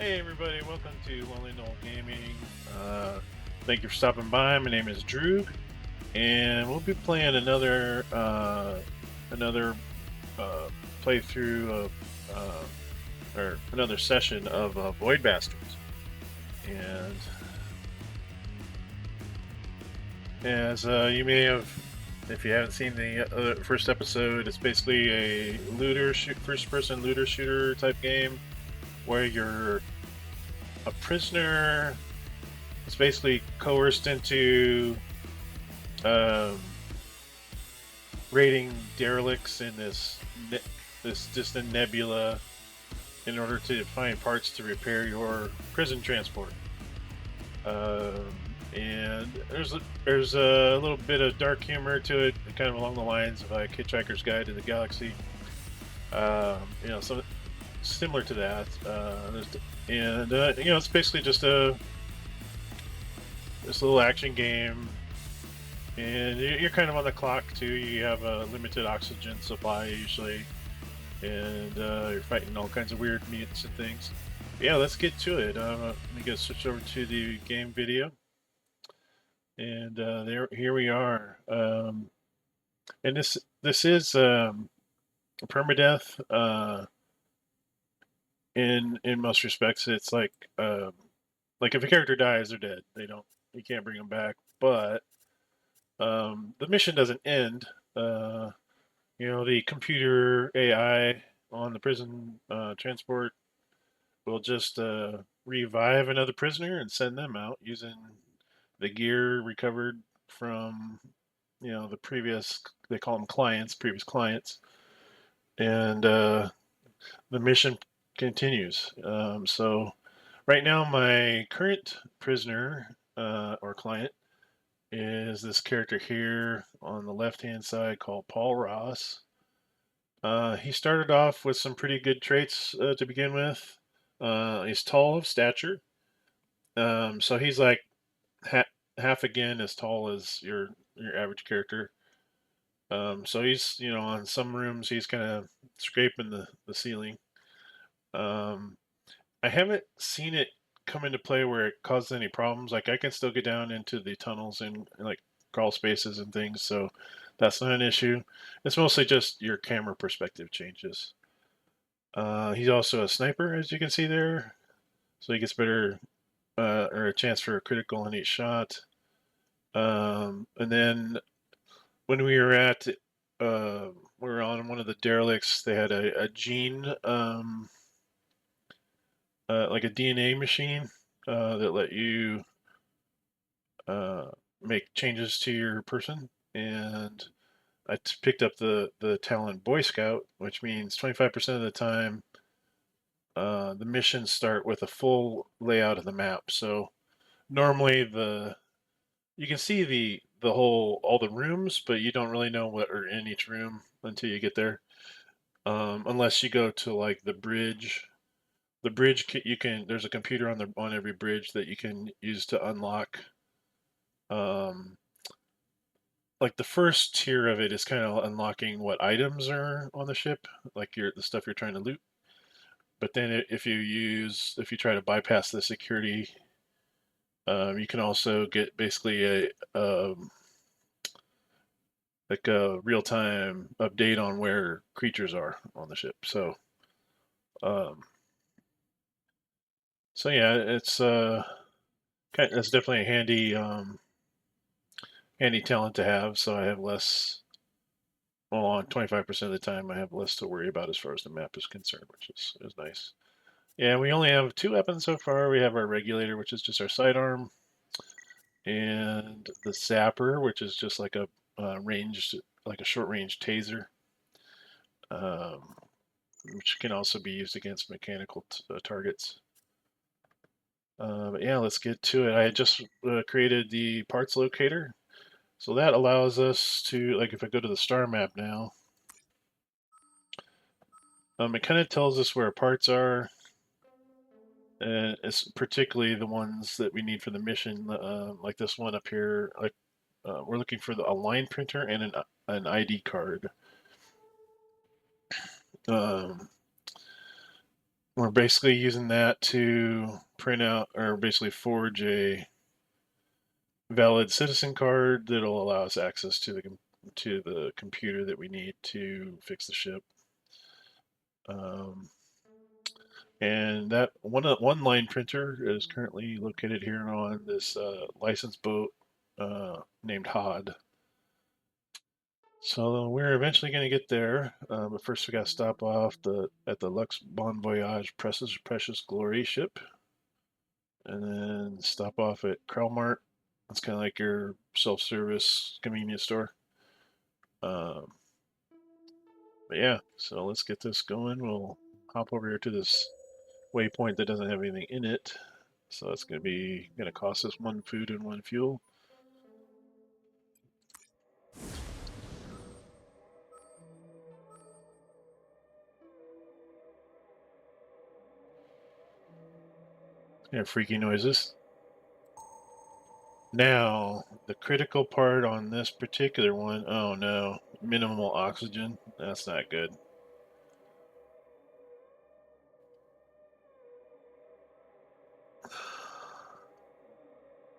Hey everybody, welcome to Lonely Knoll Gaming. Thank you for stopping by. My name is Drew, and we'll be playing another playthrough of or another session of Void Bastards. And as you may have, if you haven't seen the first episode, it's basically a first-person looter shooter type game where you're a prisoner. It's basically coerced into um, raiding derelicts in this distant nebula in order to find parts to repair your prison transport. Um, and there's a little bit of dark humor to it, kind of along the lines of like Hitchhiker's Guide to the Galaxy. Some similar to that. It's basically just this little action game, and you're kind of on the clock too. You have a limited oxygen supply usually, and you're fighting all kinds of weird mutants and things. But yeah, let's get to it. Let me get switch over to the game video, and here we are. And this is permadeath. In most respects, it's like if a character dies, they're dead. You can't bring them back. But the mission doesn't end. Uh, the computer AI on the prison transport will just revive another prisoner and send them out using the gear recovered from, the previous, they call them clients, previous clients. And the mission continues. So right now, my current prisoner or client is this character here on the left-hand side called Paul Ross. He started off with some pretty good traits to begin with. He's tall of stature, so he's like half again as tall as your average character. So he's on some rooms he's kind of scraping the ceiling. I haven't seen it come into play where it causes any problems. Like I can still get down into the tunnels and like crawl spaces and things, so that's not an issue. It's mostly just your camera perspective changes. He's also a sniper, as you can see there, so he gets better or a chance for a critical on each shot. And then when we were on one of the derelicts, they had a gene, like a DNA machine that let you make changes to your person. And I picked up the talent Boy Scout, which means 25% of the time the missions start with a full layout of the map. So normally you can see the whole all the rooms, but you don't really know what are in each room until you get there. Unless you go to like the bridge. The bridge you can there's a computer on every bridge that you can use to unlock. Um, like the first tier of it is kind of unlocking what items are on the ship, like the stuff you're trying to loot. But then if you try to bypass the security, you can also get basically like a real time update on where creatures are on the ship. Um, so yeah, it's definitely a handy talent to have. So I have less. Well, on 25% of the time, I have less to worry about as far as the map is concerned, which is nice. Yeah, we only have two weapons so far. We have our regulator, which is just our sidearm, and the zapper, which is just like a like a short range taser, um, which can also be used against mechanical targets. But yeah, let's get to it. I just created the parts locator, so that allows us to, like, if I go to the star map now, it kind of tells us where parts are. It's particularly the ones that we need for the mission, like this one up here. Like we're looking for a line printer and an ID card. Um, we're basically using that to print out or basically forge a valid citizen card that'll allow us access to the computer that we need to fix the ship. And that one line printer is currently located here on this licensed boat named Hod. So we're eventually going to get there, but first we got to stop off at the Lux Bon Voyage Precious Glory ship, and then stop off at Krellmart. That's kind of like your self-service convenience store. Um, but yeah, so let's get this going. We'll hop over here to this waypoint that doesn't have anything in it. So it's going to cost us 1 food and 1 fuel. Yeah, freaky noises. Now, the critical part on this particular one, oh no, minimal oxygen. That's not good.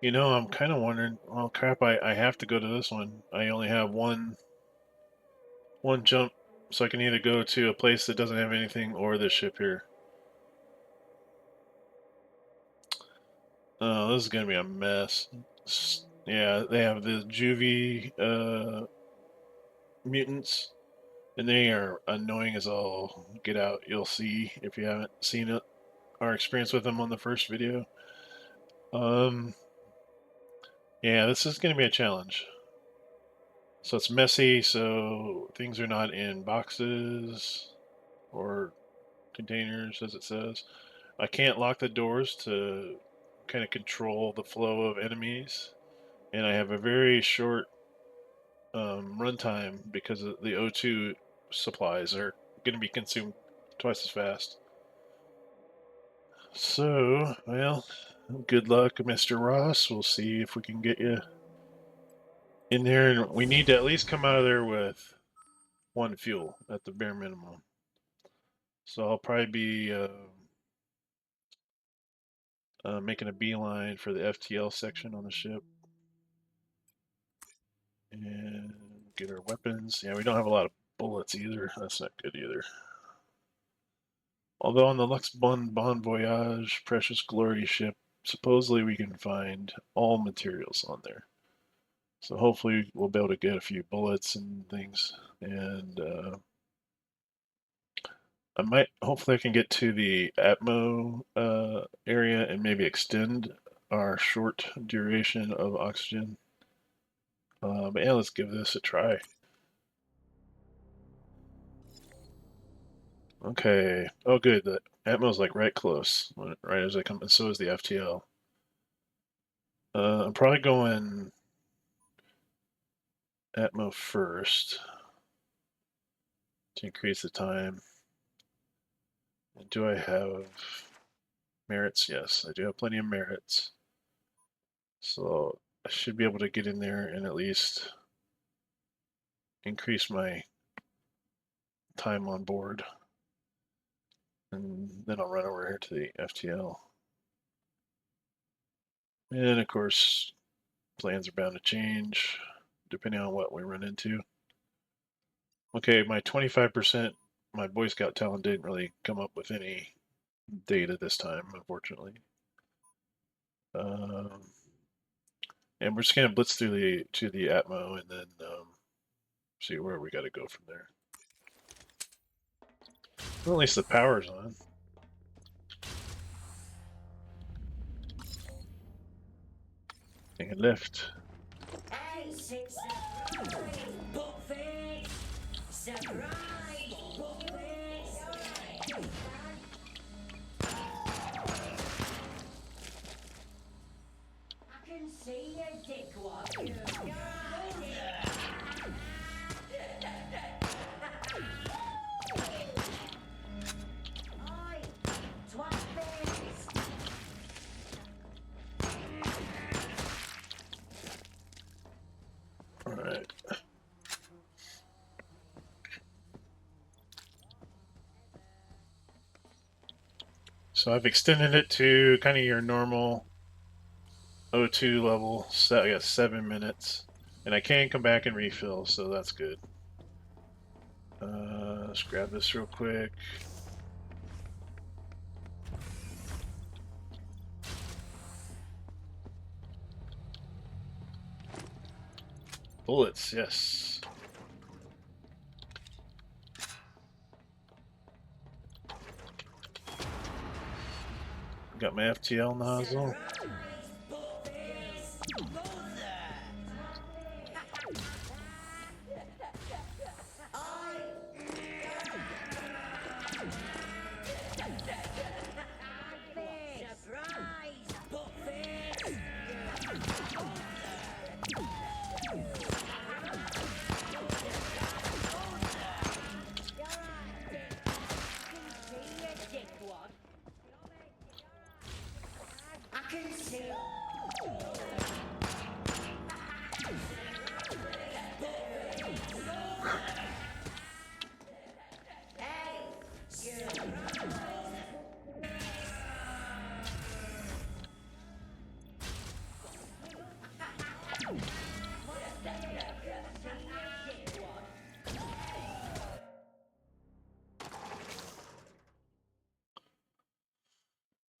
You know, I'm kind of wondering, oh crap, I have to go to this one. I only have one jump, so I can either go to a place that doesn't have anything or this ship here. Oh, this is going to be a mess. Yeah, they have the juvie mutants, and they are annoying as all get out. You'll see if you haven't seen it, our experience with them on the first video. Yeah, this is going to be a challenge. So it's messy, so things are not in boxes or containers, as it says. I can't lock the doors to kind of control the flow of enemies, and I have a very short runtime because the O2 supplies are going to be consumed twice as fast. So, well, good luck, Mr. Ross. We'll see if we can get you in there, and we need to at least come out of there with 1 fuel at the bare minimum. So I'll probably be making a beeline for the FTL section on the ship and get our weapons. Yeah, we don't have a lot of bullets either. That's not good either. Although on the Lux Bon Voyage Precious Glory ship, supposedly we can find all materials on there. So hopefully we'll be able to get a few bullets and things. And hopefully I can get to the Atmo area and maybe extend our short duration of oxygen. But yeah, let's give this a try. Okay. Oh, good. The Atmo's like right close, right as I come, and so is the FTL. I'm probably going Atmo first to increase the time. And do I have merits? Yes, I do have plenty of merits. So I should be able to get in there and at least increase my time on board. And then I'll run over here to the FTL. And of course, plans are bound to change depending on what we run into. Okay, my 25%, my Boy Scout talent didn't really come up with any data this time, unfortunately. And we're just gonna blitz through to the Atmo and then see where we got to go from there. Well, at least the power's on. Take a lift. All right. So I've extended it to kind of your normal O2 level. So I got 7 minutes, and I can come back and refill, so that's good. Let's grab this real quick. Bullets, yes. Got my FTL nozzle.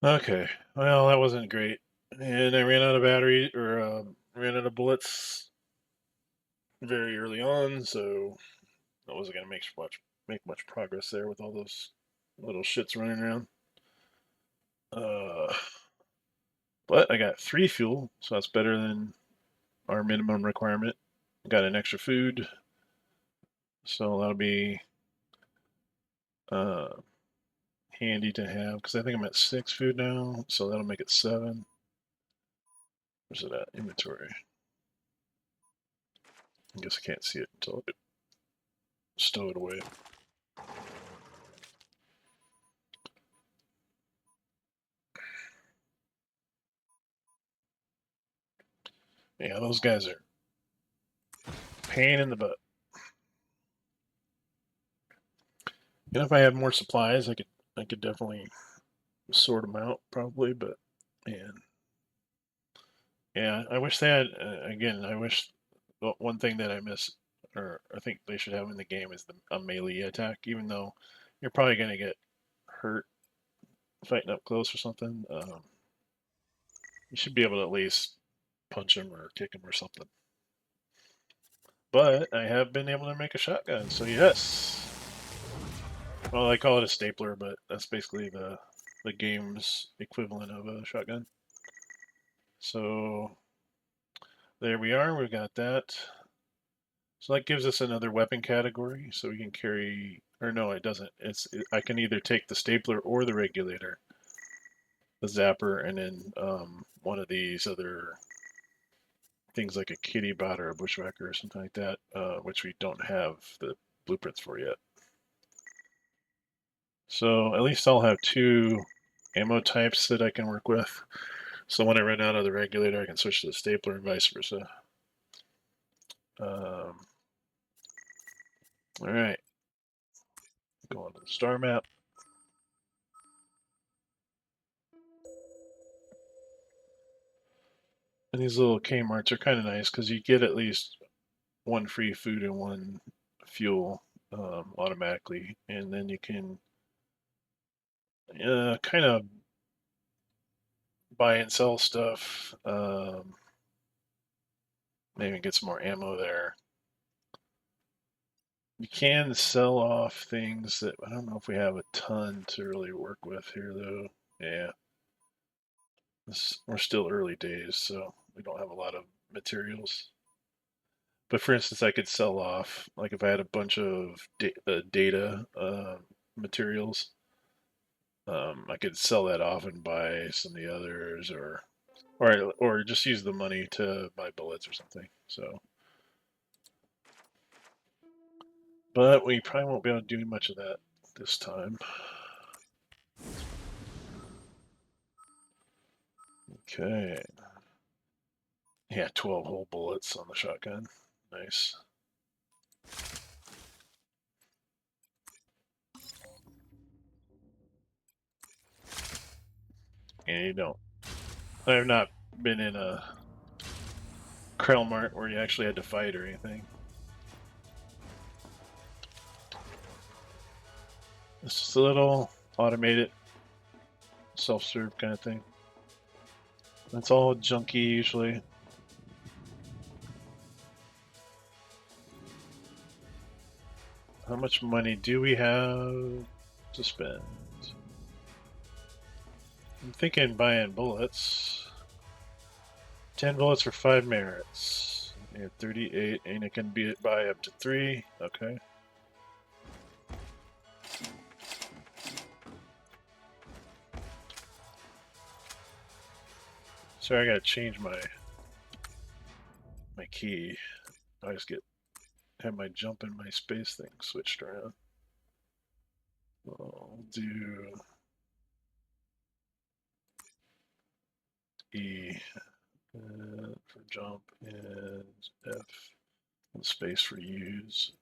Okay, well, that wasn't great. And I ran out of battery, or ran out of bullets very early on, so I wasn't going to make much progress there with all those little shits running around. Uh, but I got 3 fuel, so that's better than our minimum requirement. Got an extra food, so that'll be uh, handy to have, because I think I'm at 6 food now, so that'll make it 7. Where's it at? Inventory. I guess I can't see it until I stow it away. Yeah, those guys are pain in the butt. And if I had more supplies, I could definitely sort them out probably. But man, yeah, I wish they had. Again, I wish one thing that I miss, or I think they should have in the game, is a melee attack. Even though you're probably gonna get hurt fighting up close or something, you should be able to at least punch him or kick him or something. But I have been able to make a shotgun, so yes. Well, I call it a stapler, but that's basically the game's equivalent of a shotgun. So there we are. We've got that. So that gives us another weapon category. So we can carry, or no, it doesn't. I can either take the stapler or the regulator, the zapper, and then one of these other things like a kitty bot or a bushwhacker or something like that, which we don't have the blueprints for yet. So at least I'll have 2 ammo types that I can work with. So when I run out of the regulator, I can switch to the stapler and vice versa. All right, go on to the star map. And these little Kmarts are kind of nice because you get at least 1 free food and 1 fuel automatically, and then you can kind of buy and sell stuff. Maybe get some more ammo there. You can sell off things that I don't know if we have a ton to really work with here, though. Yeah, we're still early days, so we don't have a lot of materials. But for instance, I could sell off, like if I had a bunch of data materials, I could sell that off and buy some of the others, or just use the money to buy bullets or something. So, but we probably won't be able to do much of that this time. Okay. Yeah, 12 whole bullets on the shotgun. Nice. and you don't. I have not been in a Krell Mart where you actually had to fight or anything. It's just a little automated, self-serve kind of thing. That's all junky usually. How much money do we have to spend? I'm thinking buying bullets. 10 bullets for 5 merits. You have 38, and it can buy up to 3. Okay. Sorry, I gotta change my key. I just have my jump and my space thing switched around. I'll do E for jump and F and space for use.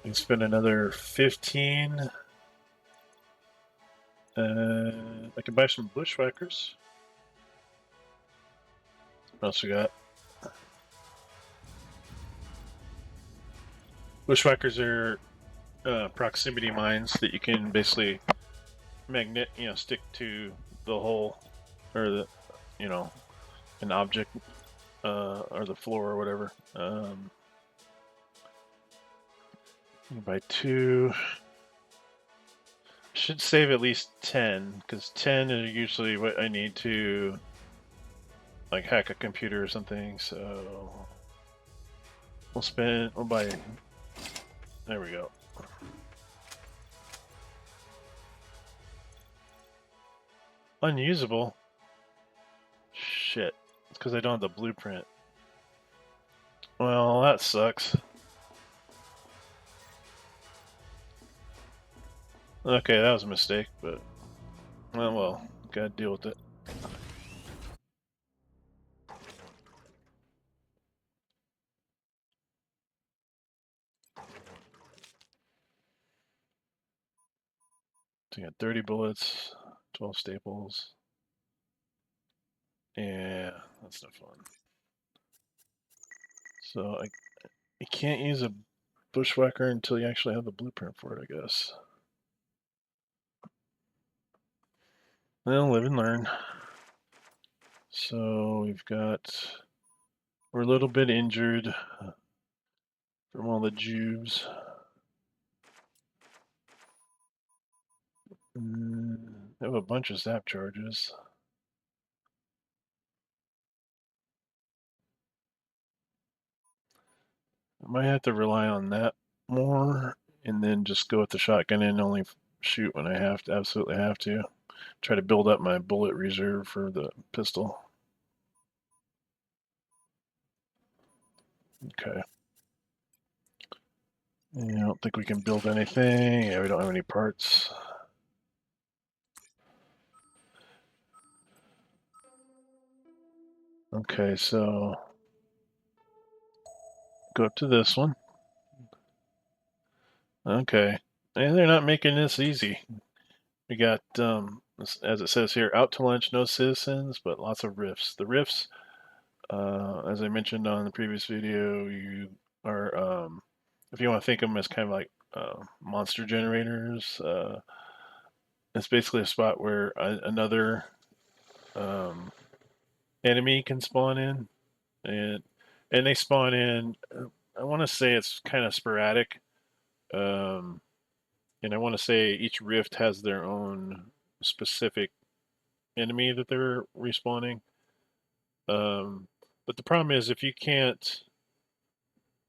And spend another 15. I can buy some bushwhackers. What else we got? Bushwhackers are proximity mines that you can basically stick to the hole or the, an object or the floor or whatever. You buy 2. Should save at least 10 because 10 is usually what I need to like hack a computer or something. So we'll buy. There we go. Unusable. Shit. It's because I don't have the blueprint. Well, that sucks. Okay, that was a mistake, but well, gotta deal with it. So you got 30 bullets, 12 staples. Yeah, that's no fun. So I can't use a bushwhacker until you actually have the blueprint for it, I guess. Well, live and learn. So we're a little bit injured from all the jubes. I have a bunch of zap charges. I might have to rely on that more and then just go with the shotgun and only shoot when I absolutely have to. Try to build up my bullet reserve for the pistol. Okay. I don't think we can build anything. Yeah, we don't have any parts. Okay, so go up to this one. Okay. And they're not making this easy. We got, as it says here, out to lunch, no citizens, but lots of rifts. The rifts, as I mentioned on the previous video, you are, if you want to think of them as kind of like monster generators, it's basically a spot where another enemy can spawn in, and they spawn in. I want to say it's kind of sporadic, and I want to say each rift has their own specific enemy that they're respawning. But the problem is if you can't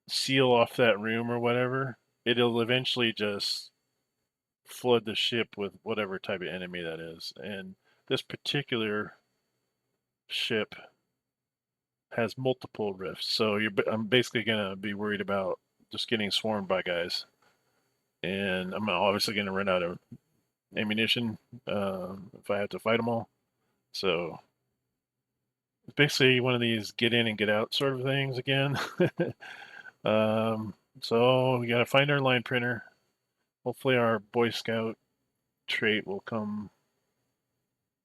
seal off that room or whatever, it'll eventually just flood the ship with whatever type of enemy that is. And this particular ship has multiple rifts, so I'm basically gonna be worried about just getting swarmed by guys, and I'm obviously gonna run out of ammunition if I have to fight them all. So It's basically one of these get in and get out sort of things again. So we got to find our line printer. Hopefully our Boy Scout trait will come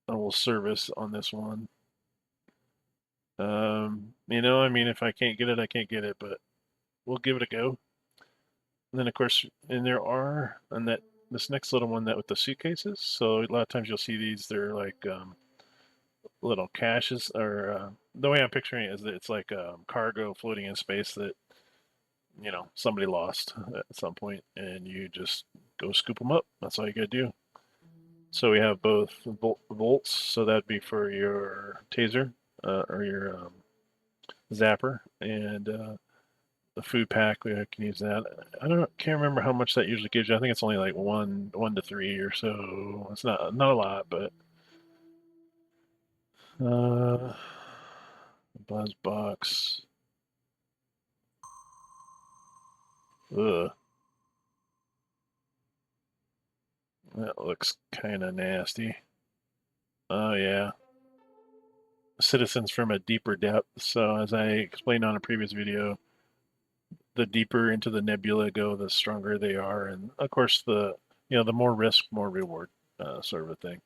and will service on this one. I mean, if I can't get it, I can't get it, but we'll give it a go. And then, of course, and there are, and that this next little one that with the suitcases. So a lot of times you'll see these. They're like little caches, or the way I'm picturing it is that it's like cargo floating in space that somebody lost at some point, and you just go scoop them up. That's all you gotta do. So we have both volts, so that'd be for your taser or your zapper, and the food pack. We can use that. Can't remember how much that usually gives you. I think it's only like one to three or so. It's not a lot, but buzz box. Ugh, that looks kind of nasty. Oh yeah, citizens from a deeper depth. So as I explained on a previous video, the deeper into the nebula go, the stronger they are, and of course the more risk, more reward, sort of a thing.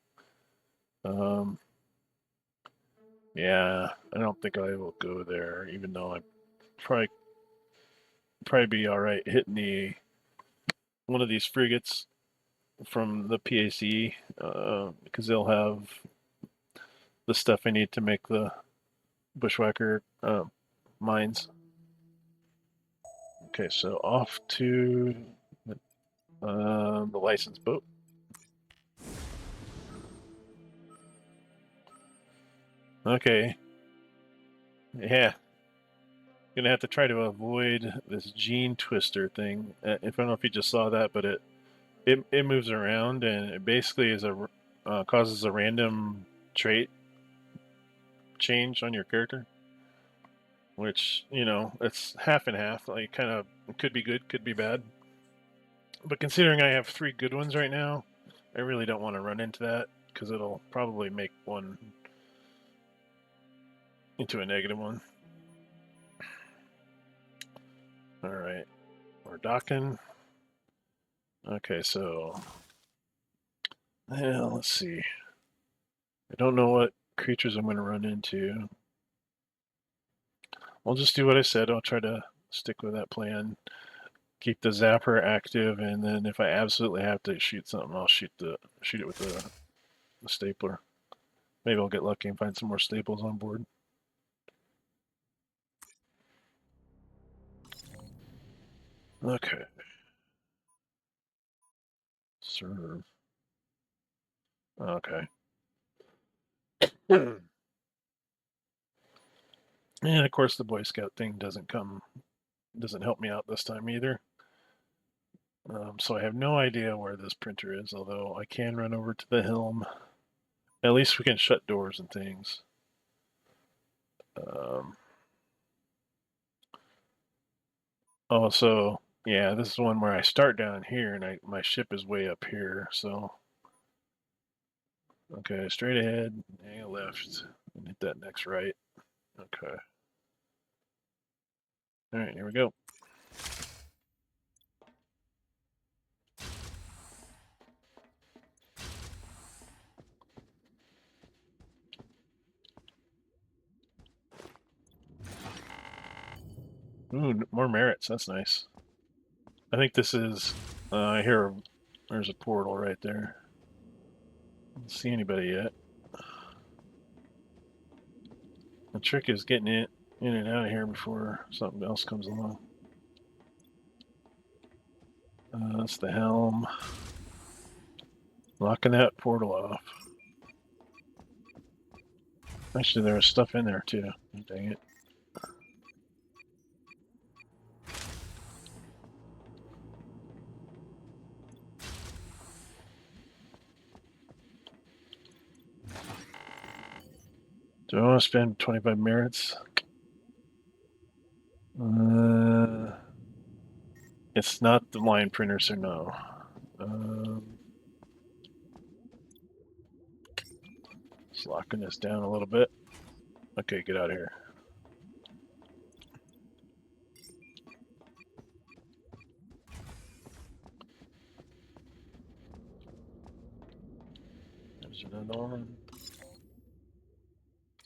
Yeah, I don't think I will go there, even though I probably be all right hitting one of these frigates from the PAC because they'll have the stuff I need to make the bushwhacker mines. Okay, so off to the licensed boat. Okay. Yeah. Gonna have to try to avoid this gene twister thing. If I don't know if you just saw that, but it moves around and it basically is causes a random trait change on your character, which it's half and half. Like kind of could be good, could be bad. But considering I have three good ones right now, I really don't want to run into that because it'll probably make one into a negative one. All right, we're docking. Okay, so let's see. I don't know what creatures I'm going to run into. I'll just do what I said. I'll try to stick with that plan. Keep the zapper active, and then if I absolutely have to shoot something, I'll shoot it with the stapler. Maybe I'll get lucky and find some more staples on board. Okay. Serve. Okay. And of course the Boy Scout thing doesn't help me out this time either. So I have no idea where this printer is, although I can run over to the helm. At least we can shut doors and things. Oh, so yeah, this is one where I start down here and my ship is way up here. So okay, straight ahead, hang left, and hit that next right. Okay. All right, here we go. Ooh, more merits. That's nice. I think this is. I hear there's a portal right there. I don't see anybody yet. The trick is getting it in and out of here before something else comes along. That's the helm. Locking that portal off. Actually, there was stuff in there too. Dang it. Do I want to spend 25 merits? It's not the line printer, so no. Just locking this down a little bit. Okay, get out of here. There's another one.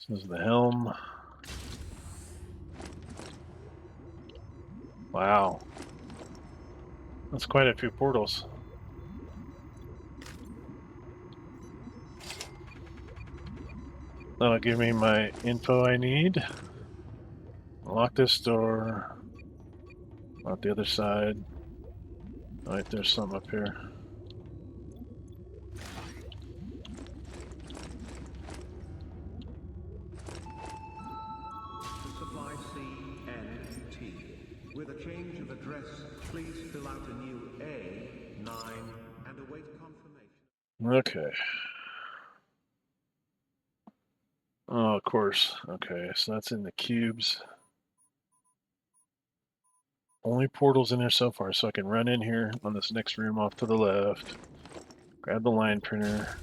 This is the helm. Wow. That's quite a few portals. That'll give me my info I need. Lock this door. Out the other side. Alright, there's something up here. Supply C and T. With a change of address, please fill out a new A9 and await confirmation. Okay. Oh, of course. Okay, so that's in the cubes. Only portals in there so far, so I can run in here on this next room off to the left. Grab the line printer.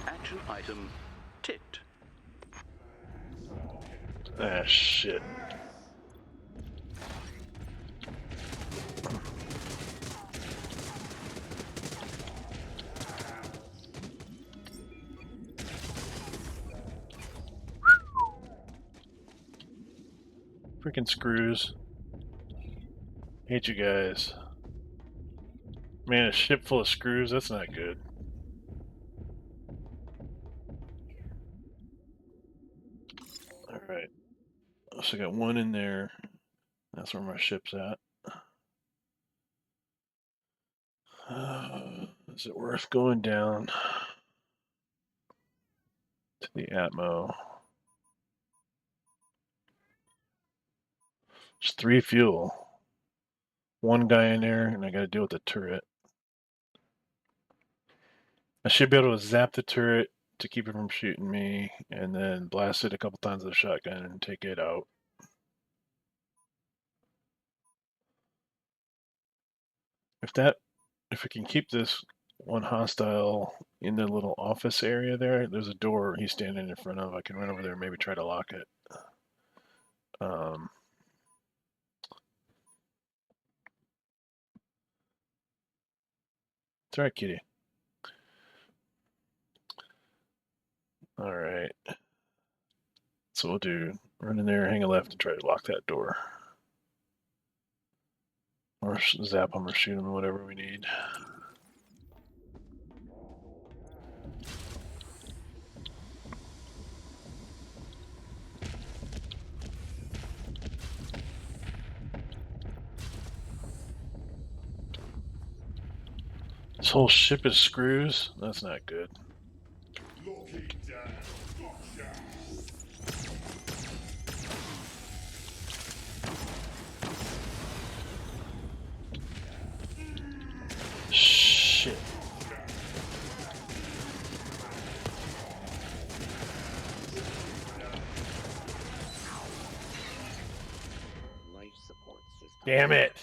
Action item ticked. Ah, shit. Freaking screws. Hate you guys. Man, a ship full of screws, that's not good. Alright. So I got one in there. That's where my ship's at. Is it worth going down to the Atmo? It's 3 fuel. One guy in there, and I gotta deal with the turret. I should be able to zap the turret to keep it from shooting me, and then blast it a couple times with a shotgun and take it out. If I can keep this one hostile in the little office area there's a door he's standing in front of. I can run over there and maybe try to lock it. It's alright, kitty. Alright. So we'll do run in there, hang a left, and try to lock that door. Or zap them or shoot them, whatever we need. This whole ship is screws? That's not good. Shit. Life support system. Damn it.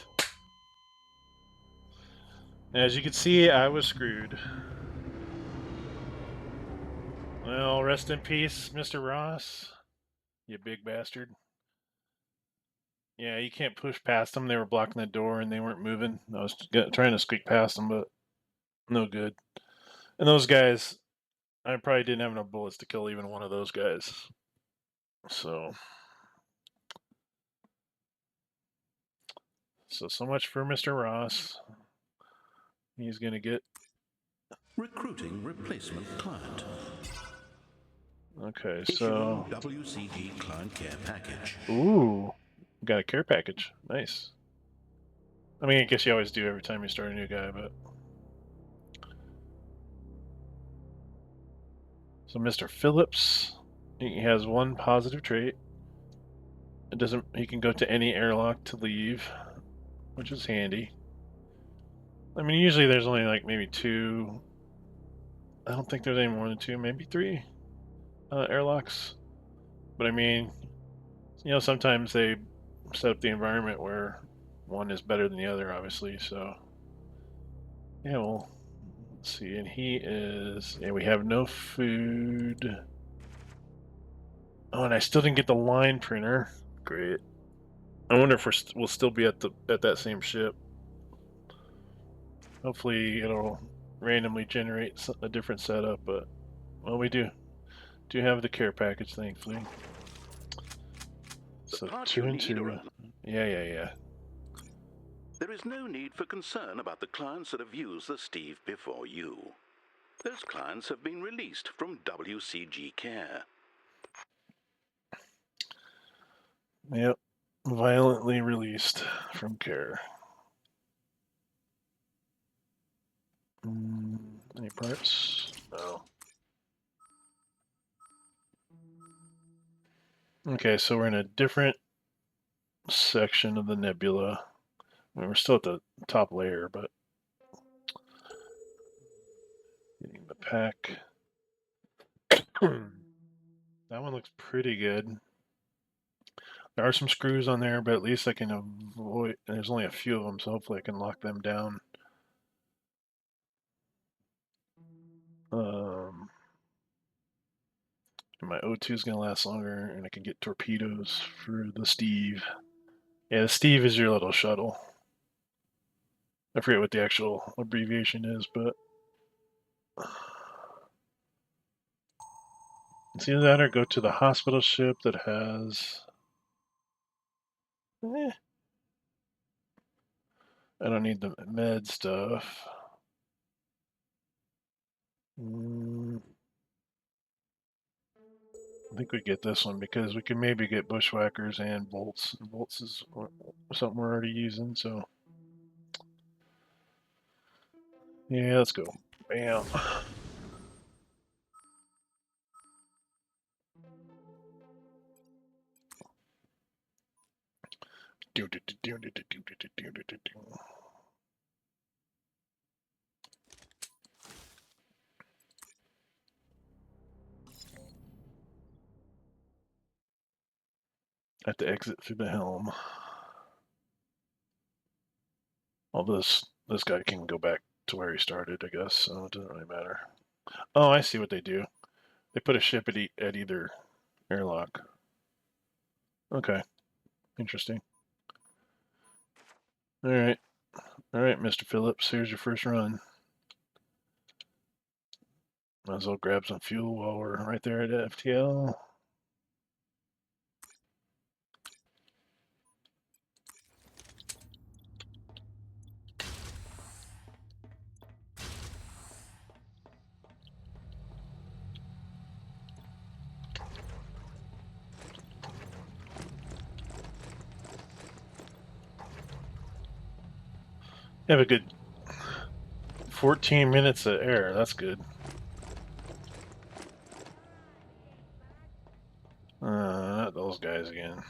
As you can see, I was screwed. Well, rest in peace, Mr. Ross. You big bastard. Yeah, you can't push past them. They were blocking the door and they weren't moving. I was trying to squeak past them, but no good. And those guys, I probably didn't have enough bullets to kill even one of those guys. So much for Mr. Ross. He's gonna get recruiting replacement client. okay. Issue So WCG client care package. ooh, got a care package. Nice. I mean, I guess you always do every time you start a new guy, but so Mr. Phillips, he has one positive trait. It doesn't. He can go to any airlock to leave, which is handy. I mean, usually there's only like maybe 2. I don't think there's any more than 2, maybe 3 airlocks. But I mean, you know, sometimes they set up the environment where one is better than the other, obviously. So yeah, we'll Let's see, and he is. Yeah, we have no food. Oh, and I still didn't get the line printer. Great. I wonder if we'll still be at that same ship. Hopefully, it'll randomly generate a different setup. But well, we do have the care package, thankfully. The So parts 2 you and need 2. are Yeah. There is no need for concern about the clients that have used the Steve before you. Those clients have been released from WCG Care. Yep. Violently released from care. Any parts? No. Okay, so we're in a different section of the nebula. I mean, we're still at the top layer, but getting the pack. That one looks pretty good. There are some screws on there, but at least I can avoid. There's only a few of them, so hopefully I can lock them down. And my O2 is going to last longer, and I can get torpedoes for the Steve. Yeah, the Steve is your little shuttle. I forget what the actual abbreviation is, but it's either that or go to the hospital ship that has. I don't need the med stuff. I think we get this one because we can maybe get bushwhackers and bolts. Bolts is something we're already using, so yeah, let's go. Bam. Have to exit through the helm. All this guy can go back to where he started, I guess, so it doesn't really matter. Oh, I see what they do. They put a ship at either airlock. Okay, interesting. All right, Mr. Phillips. Here's your first run. Might as well grab some fuel while we're right there at FTL. Have a good 14 minutes of air. That's good. Not those guys again.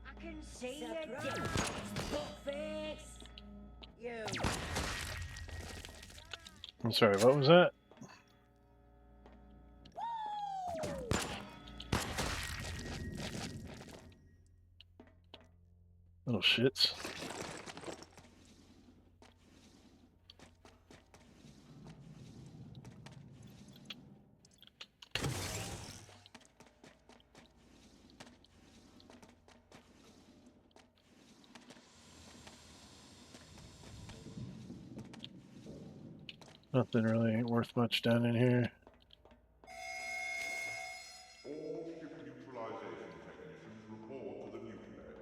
I can see you. I'm sorry, what was that? Little shits. Nothing really worth much down in here. All ship neutralization technicians report to the nuke bay.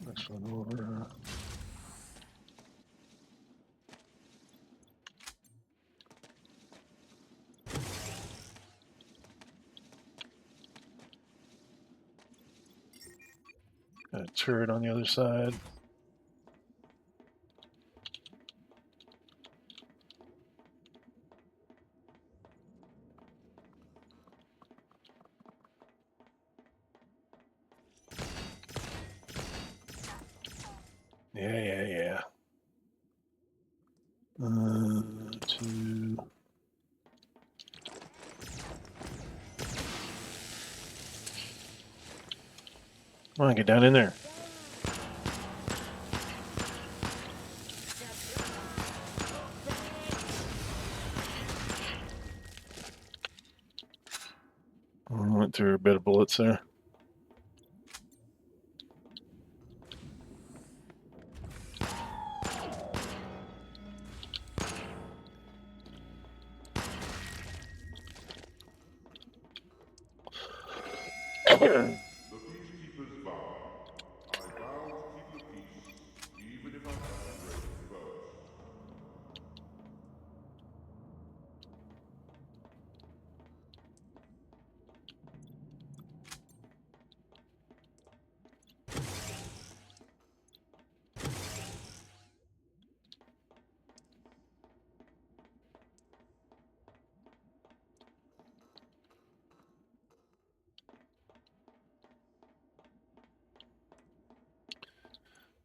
Next one over. Got turret on the other side. Yeah. Two. Come on, get down in there. Went through a bit of bullets there. The Peacekeeper's vow. I vow to keep the peace, even if I have to break it first.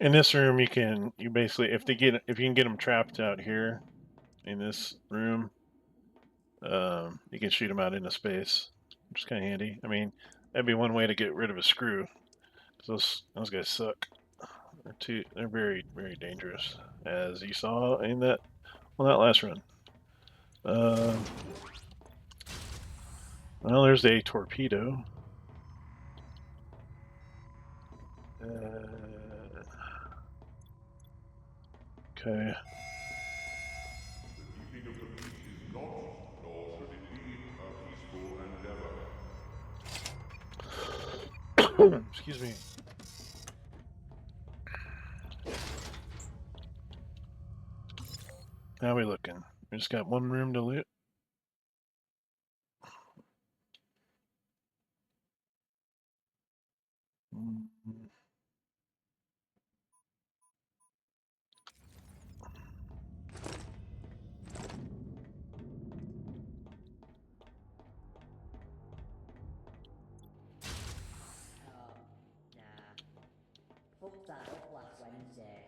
In this room, you basically if you can get them trapped out here in this room, you can shoot them out into space, which is kind of handy. I mean, that'd be one way to get rid of a screw. Those guys suck. They're very dangerous, as you saw in that last run. Well, there's a torpedo. Okay. The keeping of the peace is not, nor should it be, a peaceful endeavor. Excuse me. How we looking? We just got one room to loot. Fucked that up last Wednesday.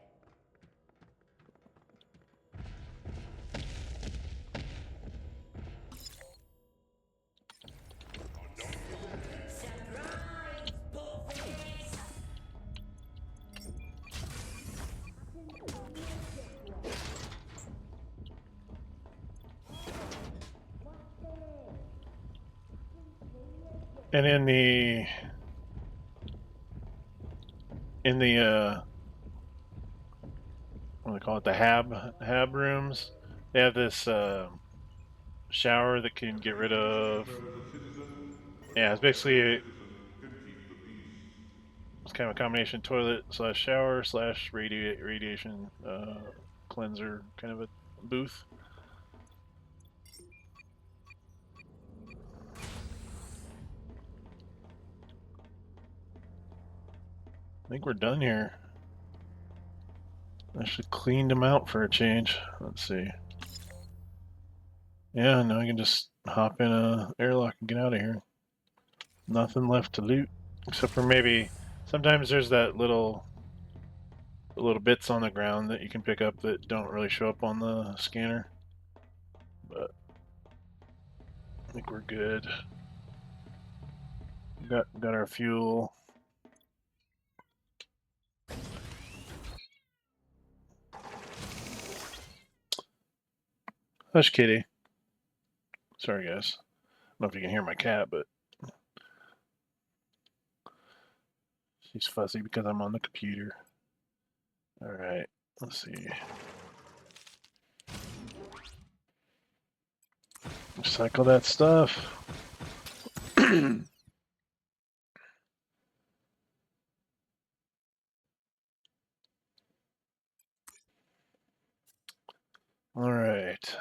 Surprise, buttface! And in the what do they call it? The hab rooms. They have this shower that can get rid of. Yeah, it's basically it's kind of a combination toilet / shower / radiation cleanser kind of a booth. I think we're done here. I should cleaned them out for a change. Let's see. Yeah, now I can just hop in a airlock and get out of here. Nothing left to loot, except for maybe sometimes there's that little bits on the ground that you can pick up that don't really show up on the scanner. But I think we're good. Got our fuel. Hush, kitty. Sorry, guys. I don't know if you can hear my cat, but she's fussy because I'm on the computer. All right, let's see. Recycle that stuff. All right.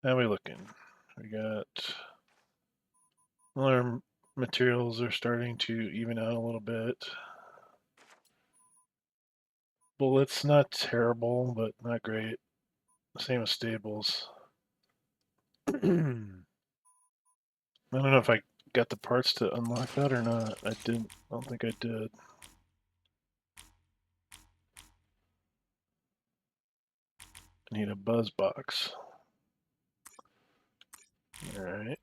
How we looking? We got all our materials are starting to even out a little bit. bullets, not terrible, but not great. Same as stables. I don't know if I got the parts to unlock that or not. I didn't. I don't think I did. I need a buzz box. Alright.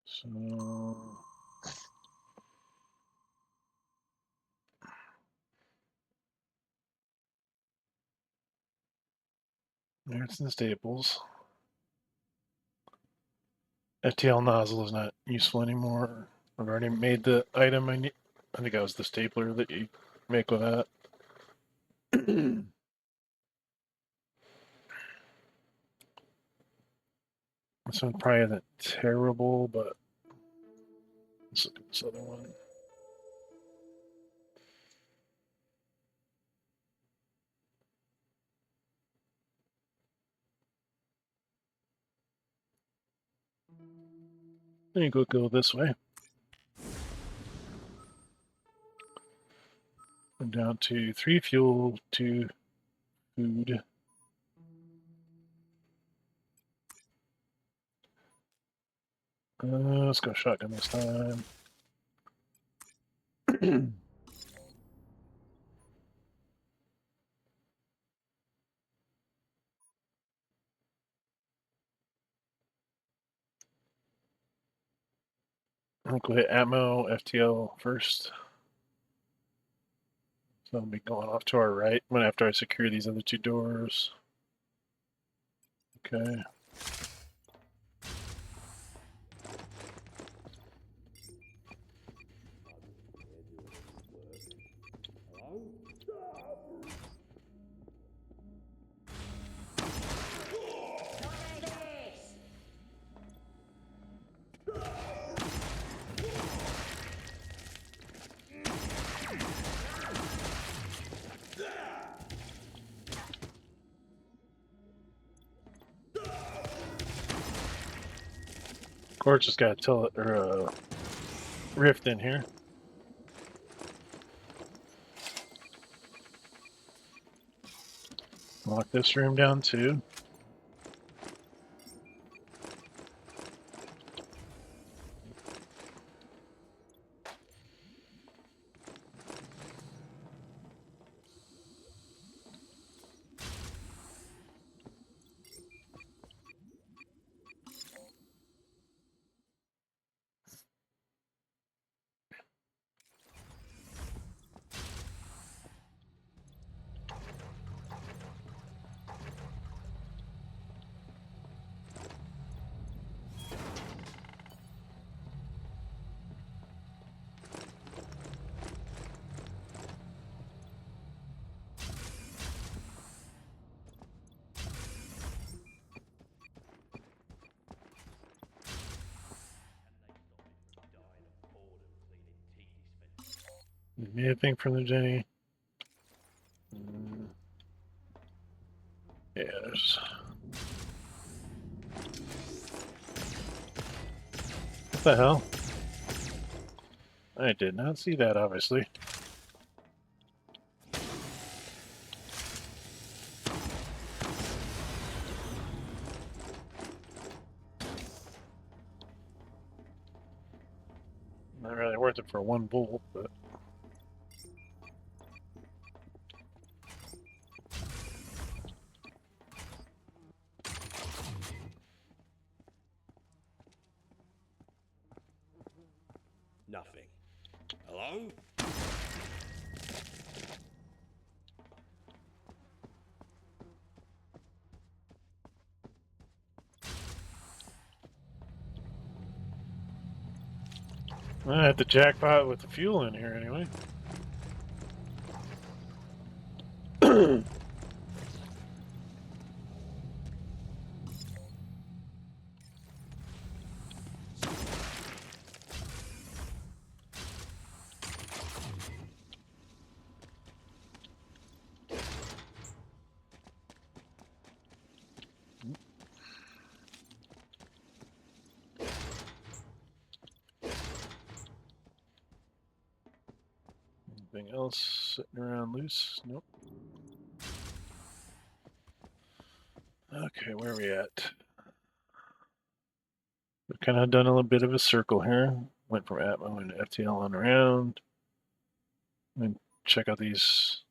So there's the staples. FTL nozzle is not useful anymore. I've already made the item I need. I think that was the stapler that you make with that. This one probably isn't terrible, but let's look at this other one. I think we'll go this way. I'm down to 3 fuel, 2 food. Let's go shotgun this time. I think we'll hit ammo, FTL first. So I'll be going off to our right when after I secure these other 2 doors. Okay. Of course, just gotta tell it or rift in here. Lock this room down too. Anything from the Jenny? Yeah, there's. What the hell? I did not see that, obviously. Not really worth it for 1 bolt, but. Nothing. Hello? I had the jackpot with the fuel in here anyway. anything else sitting around loose? Nope. Okay, where are we at? We've kind of done a little bit of a circle here. Went from Atmo into FTL on around. And check out these,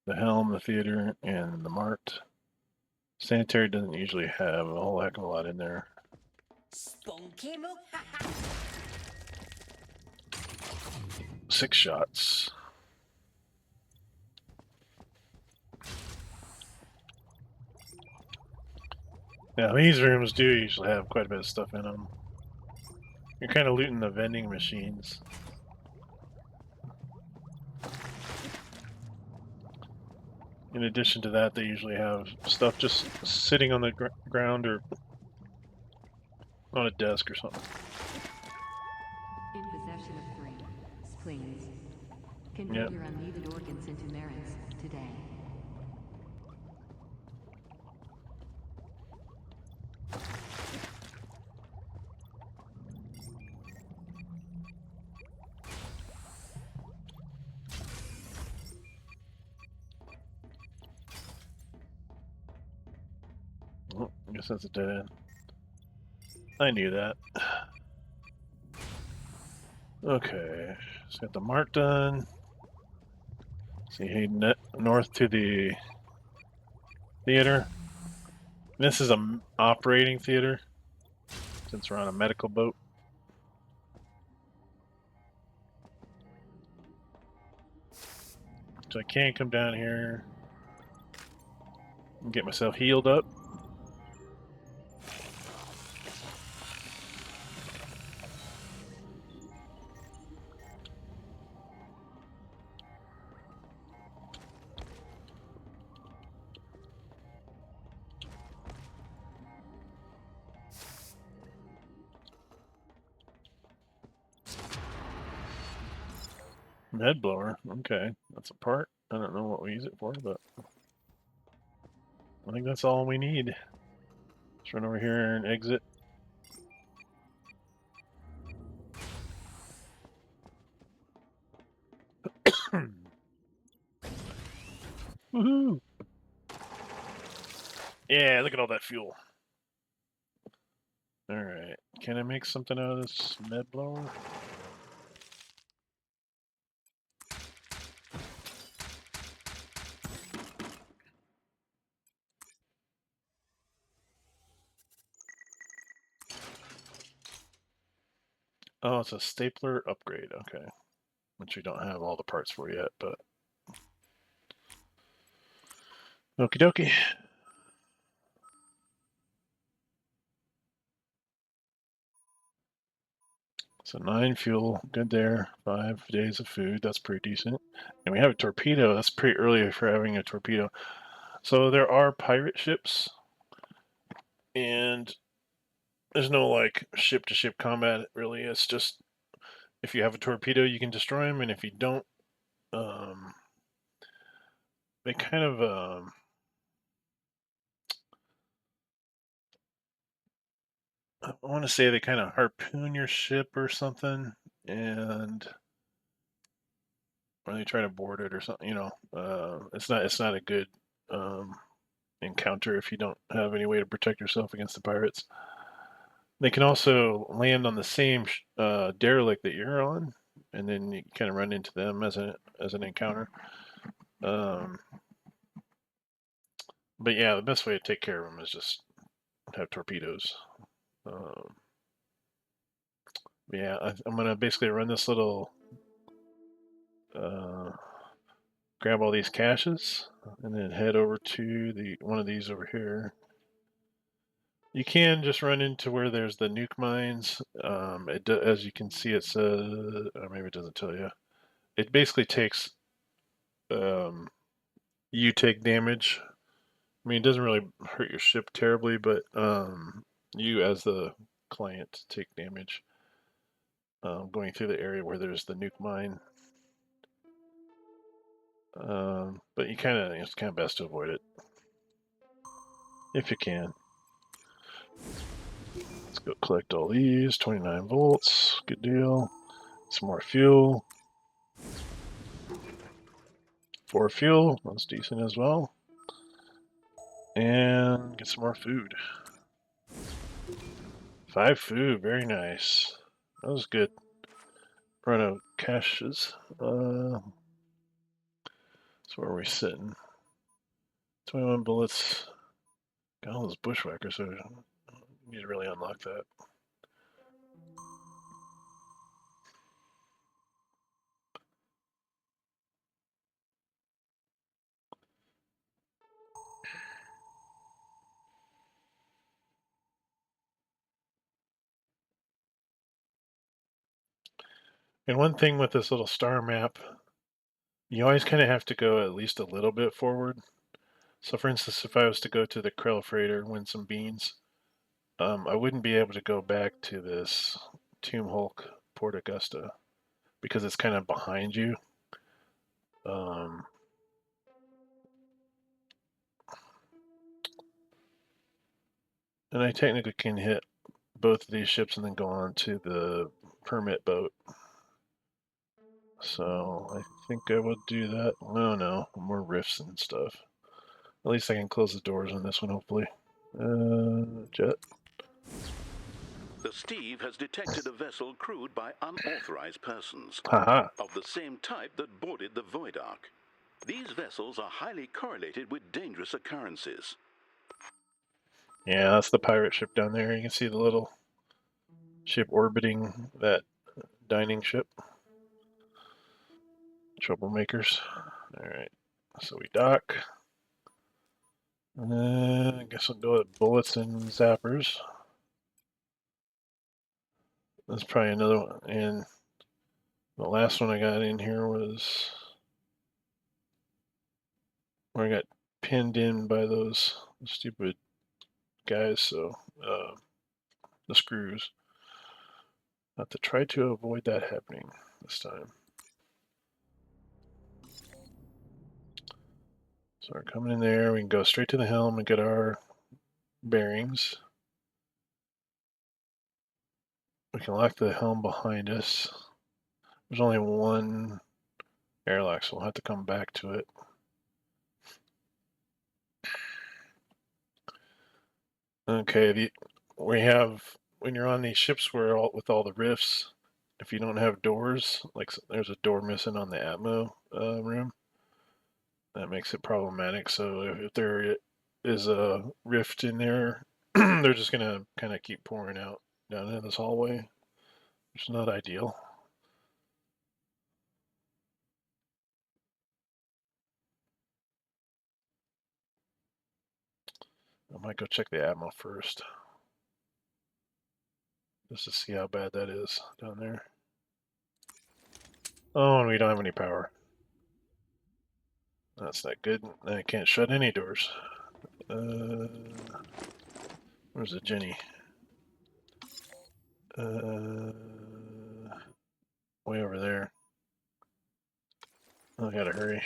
the Helm, the Theater, and the Mart. Sanitary doesn't usually have a whole heck of a lot in there. Spunky mo. 6 shots. Now these rooms do usually have quite a bit of stuff in them. You're kind of looting the vending machines. In addition to that, they usually have stuff just sitting on the ground or on a desk or something. In possession of 3 spleens. Convert Yep. your unneeded organs into merits today. Oh, I guess that's a dead end. I knew that. Okay, so got the Mart done. So you head north to the theater. This is an operating theater, since we're on a medical boat. So I can come down here and get myself healed up. Med blower, okay, that's a part. I don't know what we use it for, but I think that's all we need. Let's run over here and exit. Woohoo! Yeah, look at all that fuel. Alright, can I make something out of this med blower? Oh, it's a stapler upgrade, okay. Which we don't have all the parts for yet, but... Okie dokie. So 9 fuel, good there. 5 days of food, that's pretty decent. And we have a torpedo, that's pretty early for having a torpedo. So there are pirate ships, and there's no like ship-to-ship combat really. It's just if you have a torpedo, you can destroy them, and if you don't, they kind of I want to say they kind of harpoon your ship or something, and or they try to board it or something. You know, it's not a good encounter if you don't have any way to protect yourself against the pirates. They can also land on the same derelict that you're on, and then you kind of run into them as an encounter. But yeah, the best way to take care of them is just have torpedoes. Yeah, I'm gonna basically run this little, grab all these caches, and then head over to the one of these over here. You can just run into where there's the nuke mines. As you can see, it says, or maybe it doesn't tell you. It basically takes, you take damage. I mean, it doesn't really hurt your ship terribly, but you as the client take damage going through the area where there's the nuke mine. But it's kind of best to avoid it if you can. Let's go collect all these. 29 volts, good deal. Some more fuel. 4 fuel, that's decent as well. And get some more food. 5 food, very nice. That was good. Run out of caches. So where are we sitting? 21 bullets. Got all those bushwhackers, so we need to really unlock that. And one thing with this little star map, you always kind of have to go at least a little bit forward. So for instance, if I was to go to the Krill freighter, win some beans, I wouldn't be able to go back to this Tomb Hulk Port Augusta because it's kind of behind you. And I technically can hit both of these ships and then go on to the permit boat. So I think I will do that. Oh no, more rifts and stuff. At least I can close the doors on this one, hopefully. Jet. The Steve has detected a vessel crewed by unauthorized persons Haha. of the same type that boarded the Void Ark. These vessels are highly correlated with dangerous occurrences. Yeah, that's the pirate ship down there. You can see the little ship orbiting that dining ship. Troublemakers. Alright, so we dock. And then I guess we'll go with bullets and zappers. That's probably another one. And the last one I got in here was where I got pinned in by those stupid guys, so the screws. Have to try to avoid that happening this time. So we're coming in there, we can go straight to the helm and get our bearings. We can lock the helm behind us. There's only one airlock, so we'll have to come back to it. Okay, we have, when you're on these ships with all the rifts, if you don't have doors, like there's a door missing on the Atmo room, that makes it problematic. So if there is a rift in there, they're just gonna kind of keep pouring out down in this hallway, which is not ideal. I might go check the Atmo first, just to see how bad that is down there. Oh, and we don't have any power. That's not good. I can't shut any doors. Where's the Jenny? Way over there. I gotta hurry.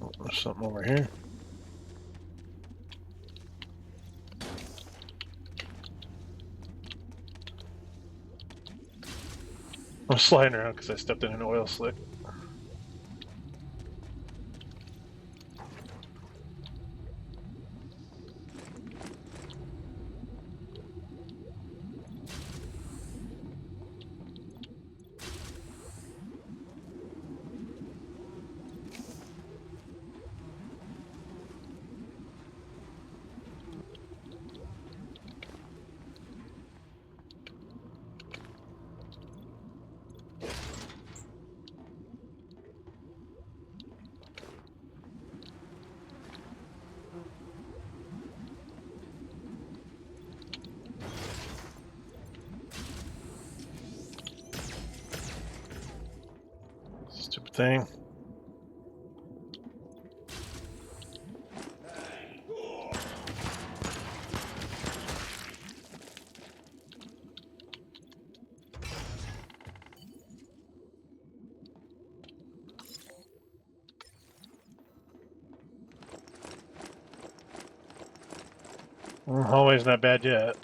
Oh, there's something over here. I'm sliding around because I stepped in an oil slick. Stupid thing. Well, hallway's not bad yet.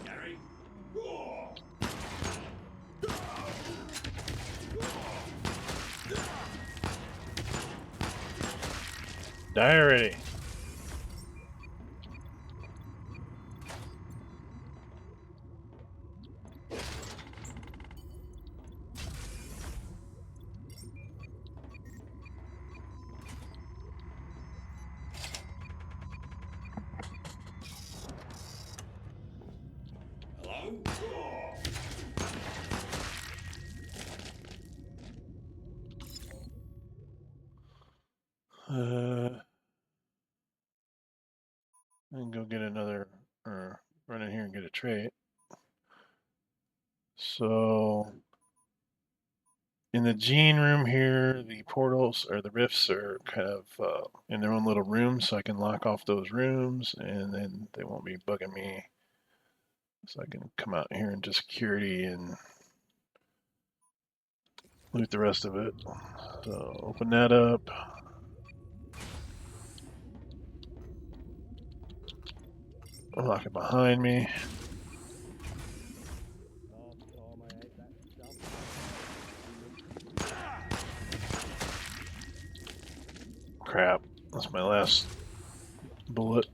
Gary. Die already. Hello? And go get another, or run in here and get a trait. So, in the gene room here, the portals or the rifts are kind of in their own little rooms, so I can lock off those rooms, and then they won't be bugging me. So I can come out here into security and loot the rest of it. So open that up. Lock it behind me. Oh, Tom, I hate that stuff. Crap. That's my last bullet.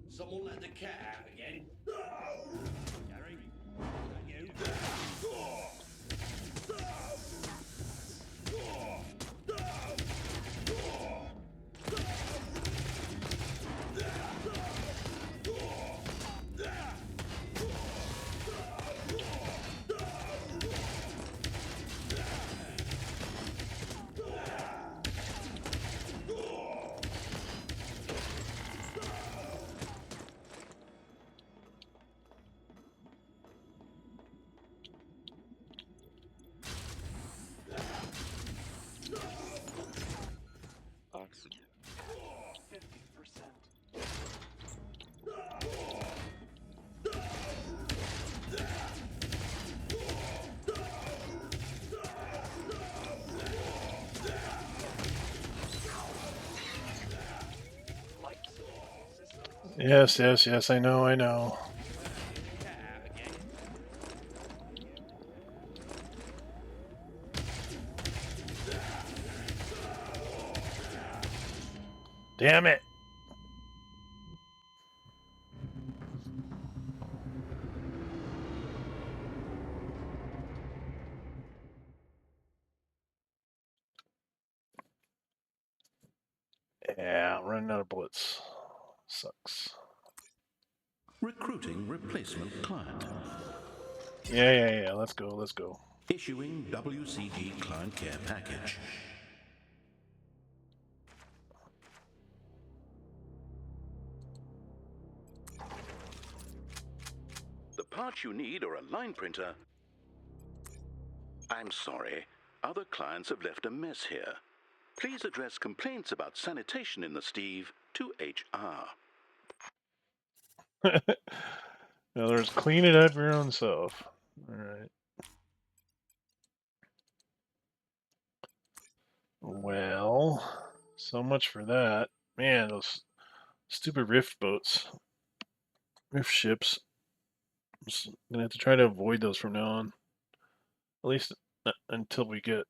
Someone let the cat out again. Gary, is that you? Oxygen. 50%. Light support systems. Yes, yes, yes, I know, I know. Cat out again. Damn it! Yeah, running out of bullets. Sucks. Recruiting replacement client. Yeah, let's go, let's go. Issuing WCG client care package. The parts you need are a line printer. I'm sorry, other clients have left a mess here. Please address complaints about sanitation in the Steve to HR. In other words, clean it up your own self. Alright. Well, so much for that. Man, those stupid rift boats. Rift ships. I'm just gonna have to try to avoid those from now on. At least until we get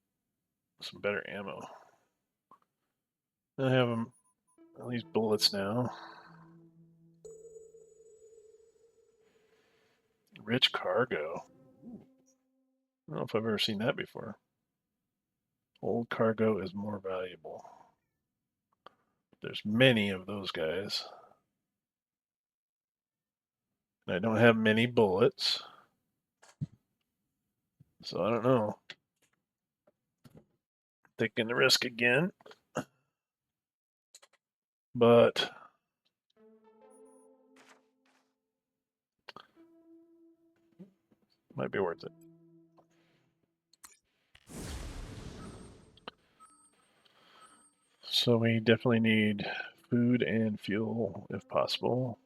some better ammo. I have them, at least bullets now. Rich cargo. I don't know if I've ever seen that before. Old cargo is more valuable. There's many of those guys. And I don't have many bullets. So I don't know. Taking the risk again. But might be worth it. So we definitely need food and fuel if possible.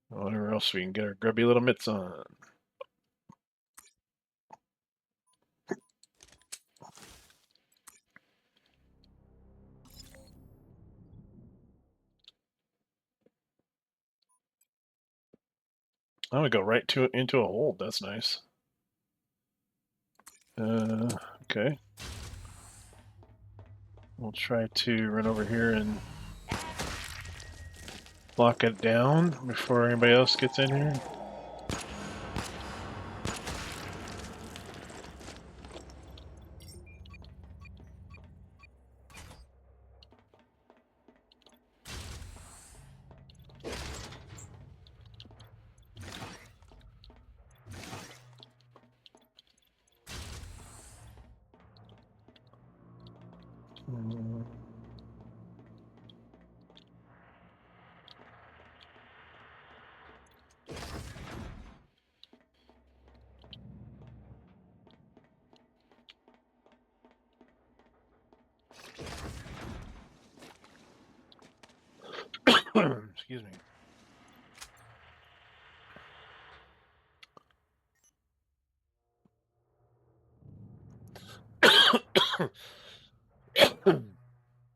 Whatever else we can get our grubby little mitts on. I'm gonna go right into a hold. That's nice. Okay. We'll try to run over here and lock it down before anybody else gets in here. Excuse me.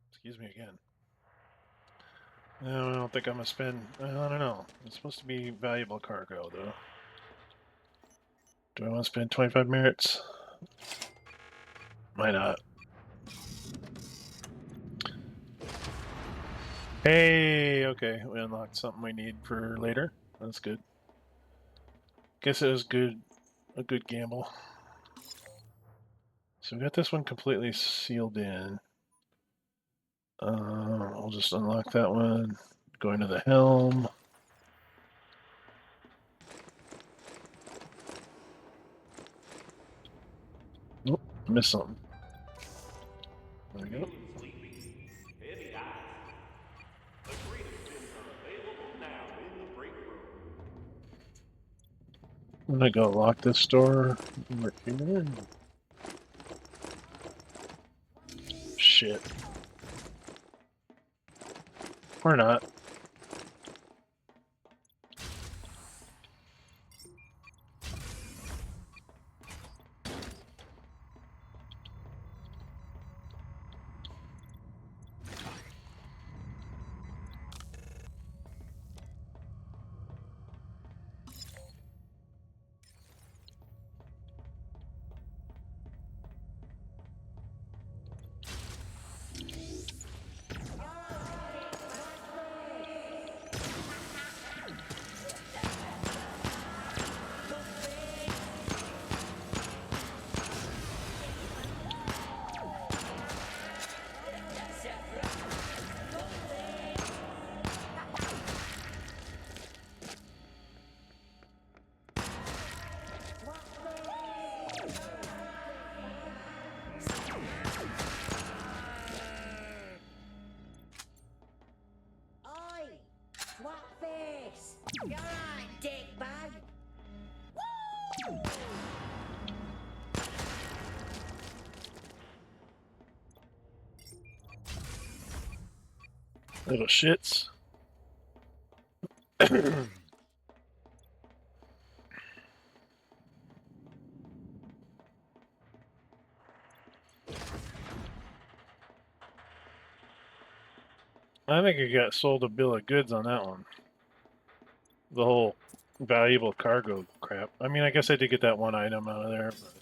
Excuse me again. No, I don't think I'm gonna spend. I don't know. It's supposed to be valuable cargo, though. Do I want to spend 25 merits? Why not? Hey, okay, we unlocked something we need for later. That's good. Guess it was good, a good gamble. So we got this one completely sealed in. I'll just unlock that one. Go into the helm. Oh, missed something. There we go. Heavy ice. The greatest bins are available now in the break room. I'm gonna go lock this door over here. Shit. Or not. Little shits. I think I got sold a bill of goods on that one. The whole valuable cargo crap. I mean, I guess I did get that one item out of there, but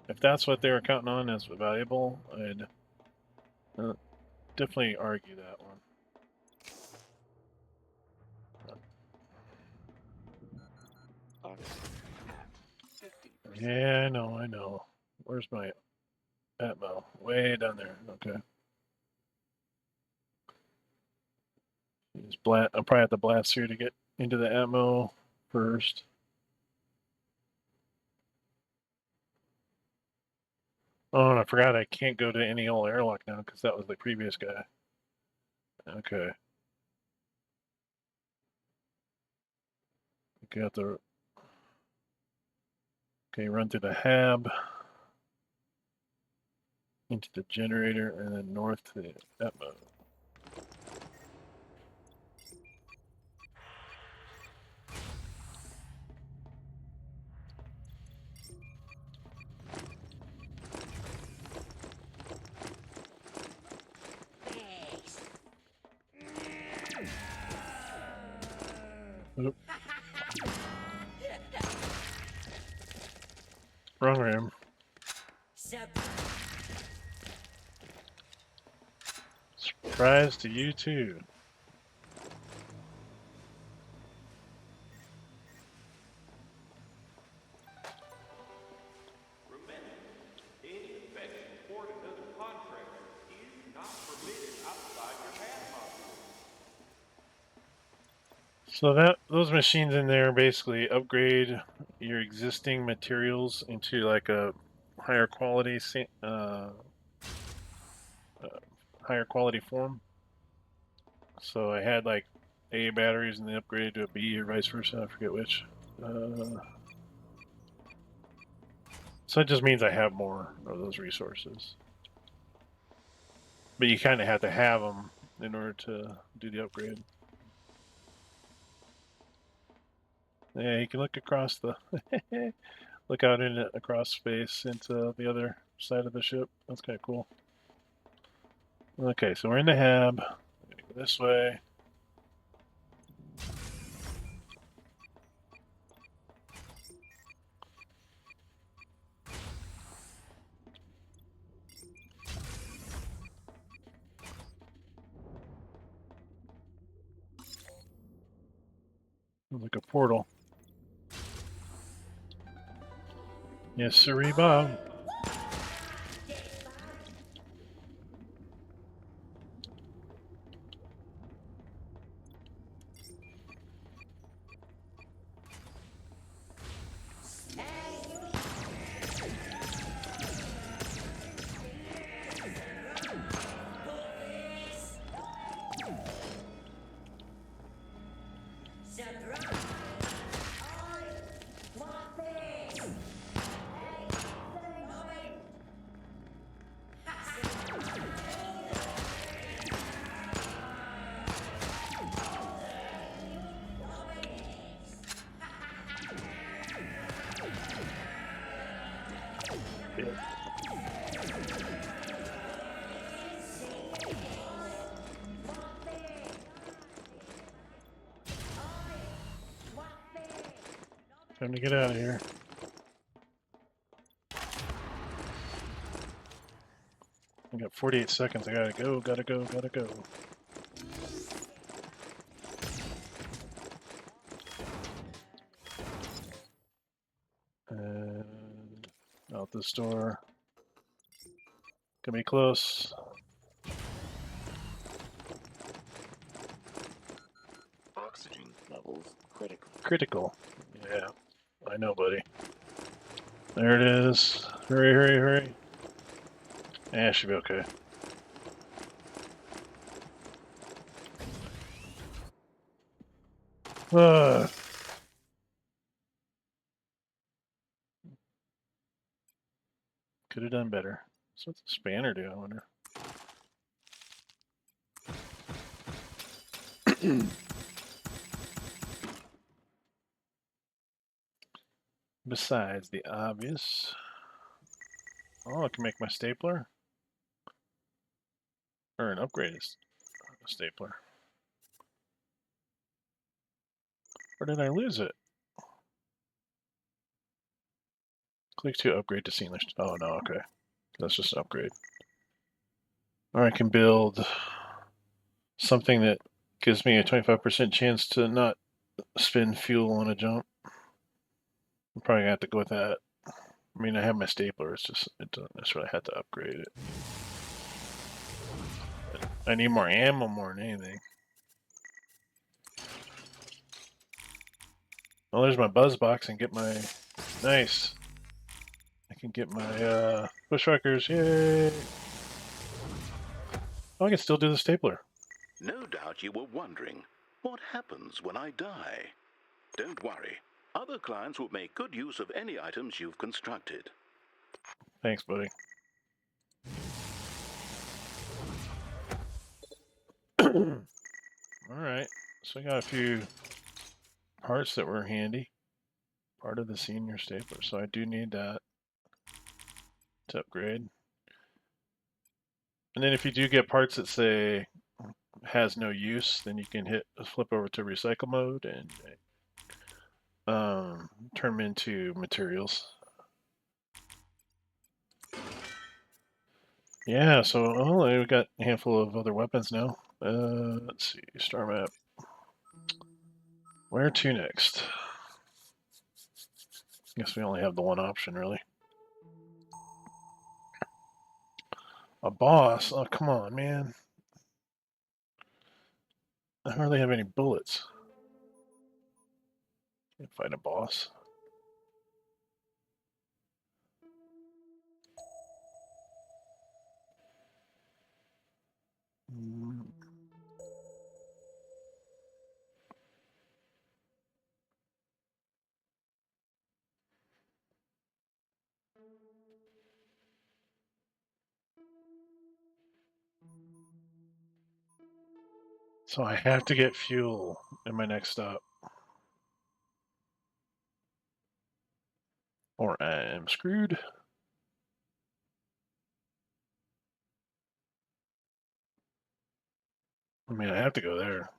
if that's what they were counting on as valuable, I'd definitely argue that one. Ox hat. 50%. Yeah, I know. Where's my Atmo? Way down there. Okay. I'll probably have to blast through to get into the Atmo first. Oh, and I forgot I can't go to any old airlock now because that was the previous guy. Okay. Got the. Okay, run through the hab into the generator and then north to the Atmo. Oop. Wrong room. Surprise to you too. Remember, any infection toward another contractor is not permitted outside your path module. So that those machines in there basically upgrade your existing materials into like a higher quality, higher quality form. So I had like A batteries and they upgraded to a B or vice versa. I forget which. So it just means I have more of those resources. But you kind of have to have them in order to do the upgrade. Yeah, you can look across the look out in it across space into the other side of the ship. That's kind of cool. Okay, so we're in the hab. Go this way. Like a portal. Yes, sirree, Bob. Time to get out of here. I got 48 seconds. I gotta go, gotta go, gotta go. And out this door. Gonna be close. Oxygen levels critical. Critical. Yeah, I know, buddy. There it is. Hurry, hurry, hurry. Yeah, should be okay. Could have done better. So what's the spanner do, I wonder? Besides the obvious. Oh, I can make my stapler. Or an upgraded stapler. Or did I lose it? Click to upgrade to seamless. Oh no, okay. That's just an upgrade. Or I can build something that gives me a 25% chance to not spend fuel on a jump. I'm probably gonna have to go with that. I mean, I have my stapler. It's just it doesn't necessarily have to upgrade it. I need more ammo more than anything. Well, there's my buzz box and get my nice. I can get my bushwhackers. Yay! Oh, I can still do the stapler. No doubt you were wondering, what happens when I die? Don't worry. Other clients will make good use of any items you've constructed. Thanks, buddy. Alright, so I got a few parts that were handy. Part of the senior stapler, so I do need that to upgrade. And then if you do get parts that say has no use, then you can flip over to recycle mode and turn them into materials. Yeah, so we got a handful of other weapons now. Let's see, star map. Where to next? Guess we only have the one option, really. A boss? Oh, come on, man. I hardly have any bullets. Can't fight a boss. Mm. So I have to get fuel in my next stop. Or I am screwed. I mean, I have to go there.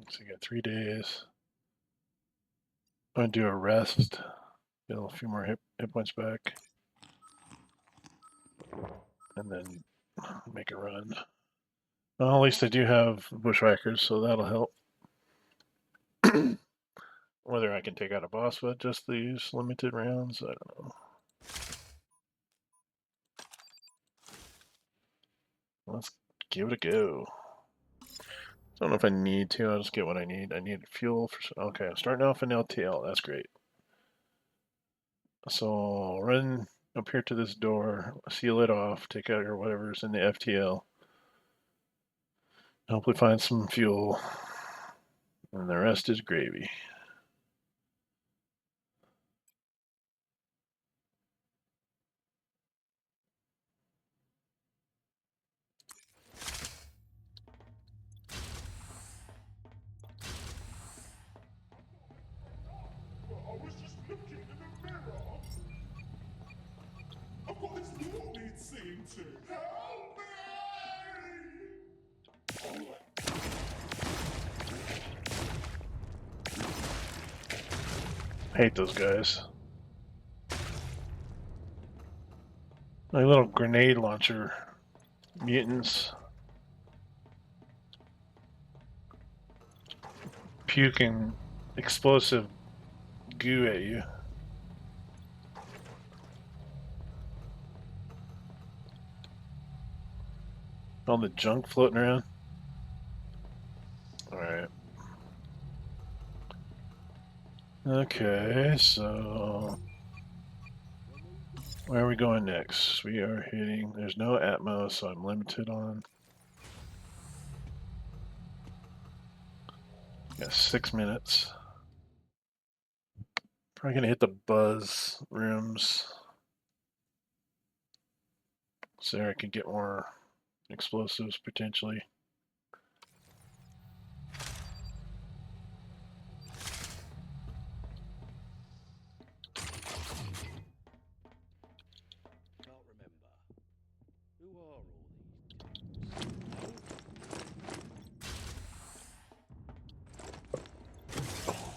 So you got 3 days. I'm gonna do a rest. Get a few more hit points back. And then make a run. Well, at least I do have bushwhackers, so that'll help. Whether I can take out a boss with just these limited rounds, I don't know. Let's give it a go. I don't know if I need to. I'll just get what I need. I need fuel for. Okay, I'm starting off in LTL. That's great. So I'll run up here to this door, seal it off, take out your whatever's in the FTL. Hopefully find some fuel. And the rest is gravy. I was just looking in the mirror. I've got this law needs seeing to. Help me! I hate those guys. Like little grenade launcher mutants. Puking explosive goo at you. All the junk floating around. Alright. Okay, so where are we going next? We are hitting, there's no Atmos, so I'm limited on. Got 6 minutes. Probably gonna hit the buzz rooms. So I can get more explosives potentially. Can't remember. Who are all these? Good joke.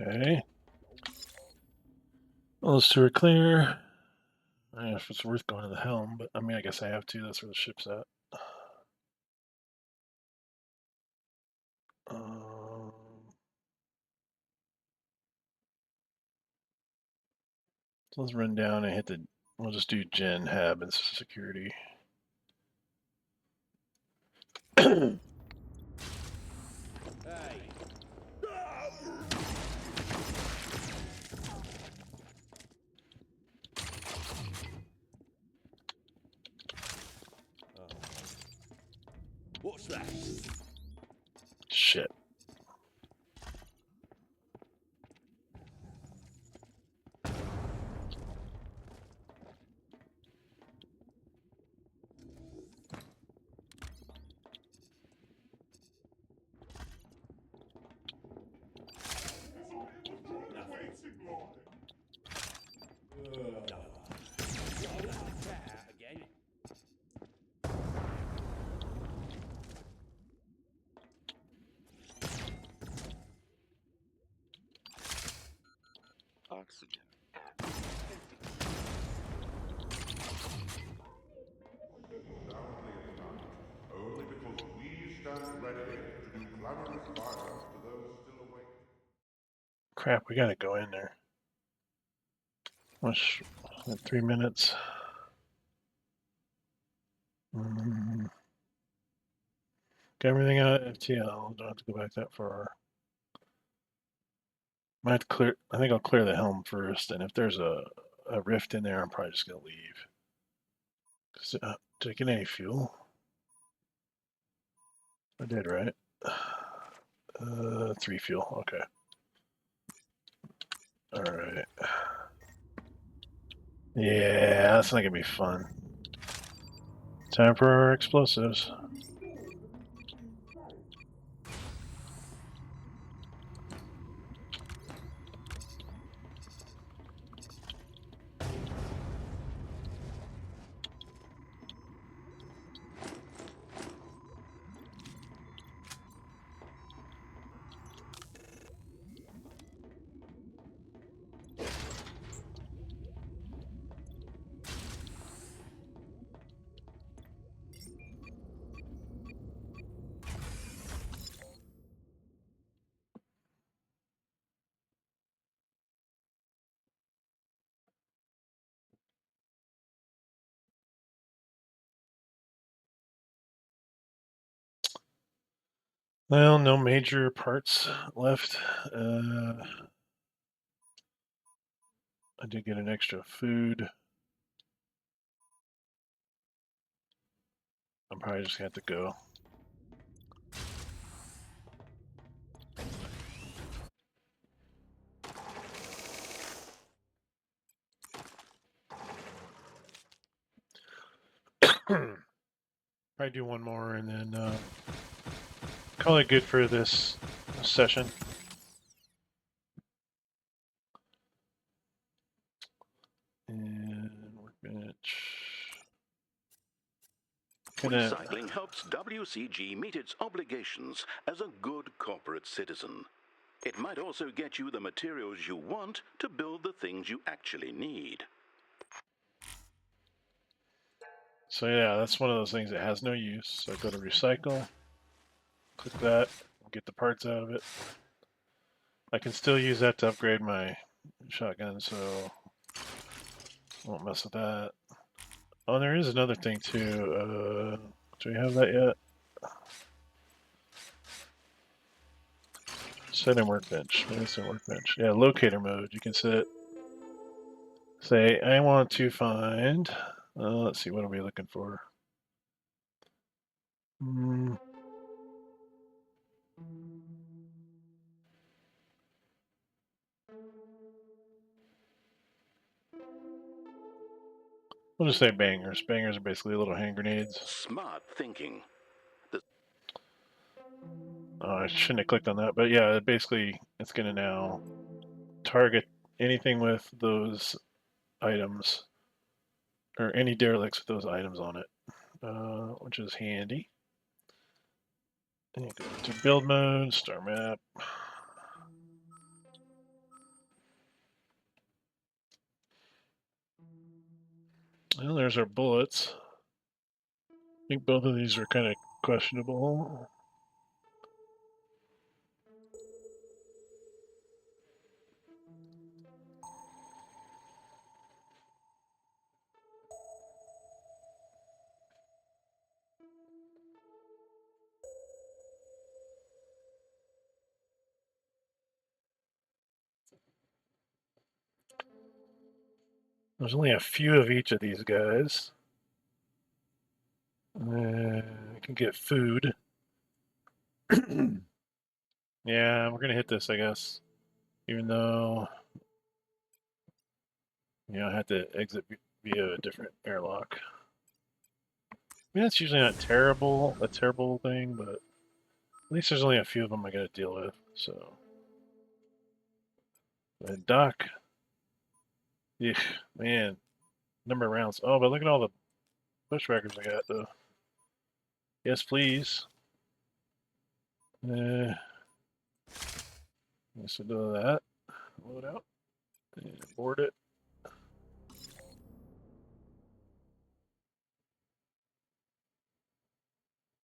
Okay. Well, those two are clear. I don't know if it's worth going to the helm, but I mean, I guess I have to. That's where the ship's at. So let's run down and hit the. We'll just do Gen Hab and security. What's that? Shit. Oxygen. Only because we stand ready to do clamorous violence to those still awake. Crap, we gotta go in there. What's 3 minutes? Got everything out of FTL. Don't have to go back that far. Might have to clear. I think I'll clear the helm first, and if there's a rift in there, I'm probably just gonna leave. Did I get any fuel? I did, right? 3 fuel. Okay. All right. Yeah, that's not gonna be fun. Time for our explosives. Well, no major parts left. I did get an extra food. I'm probably just gonna have to go. Probably do one more and then call it good for this session. And workbench. Recycling helps WCG meet its obligations as a good corporate citizen. It might also get you the materials you want to build the things you actually need. So yeah, that's one of those things that has no use. So go to recycle, click that, get the parts out of it. I can still use that to upgrade my shotgun, so won't mess with that. Oh, there is another thing too. Do we have that yet? Set in workbench. Maybe it's in workbench. Yeah, locator mode. You can say, I want to find. Let's see, what are we looking for? We'll just say bangers. Bangers are basically little hand grenades. Smart thinking. I shouldn't have clicked on that, but yeah, basically it's going to now target anything with those items, or any derelicts with those items on it, which is handy. And you go to build mode, star map. Well, there's our bullets. I think both of these are kind of questionable. There's only a few of each of these guys. I can get food. Yeah, we're gonna hit this, I guess. Even though, I have to exit via a different airlock. I mean, that's usually not a terrible thing, but at least there's only a few of them I gotta deal with, so. And dock. Yeah, man. Number of rounds. Oh, but look at all the bushwhackers I got, though. Yes, please. Let's do that. Load out. And board it.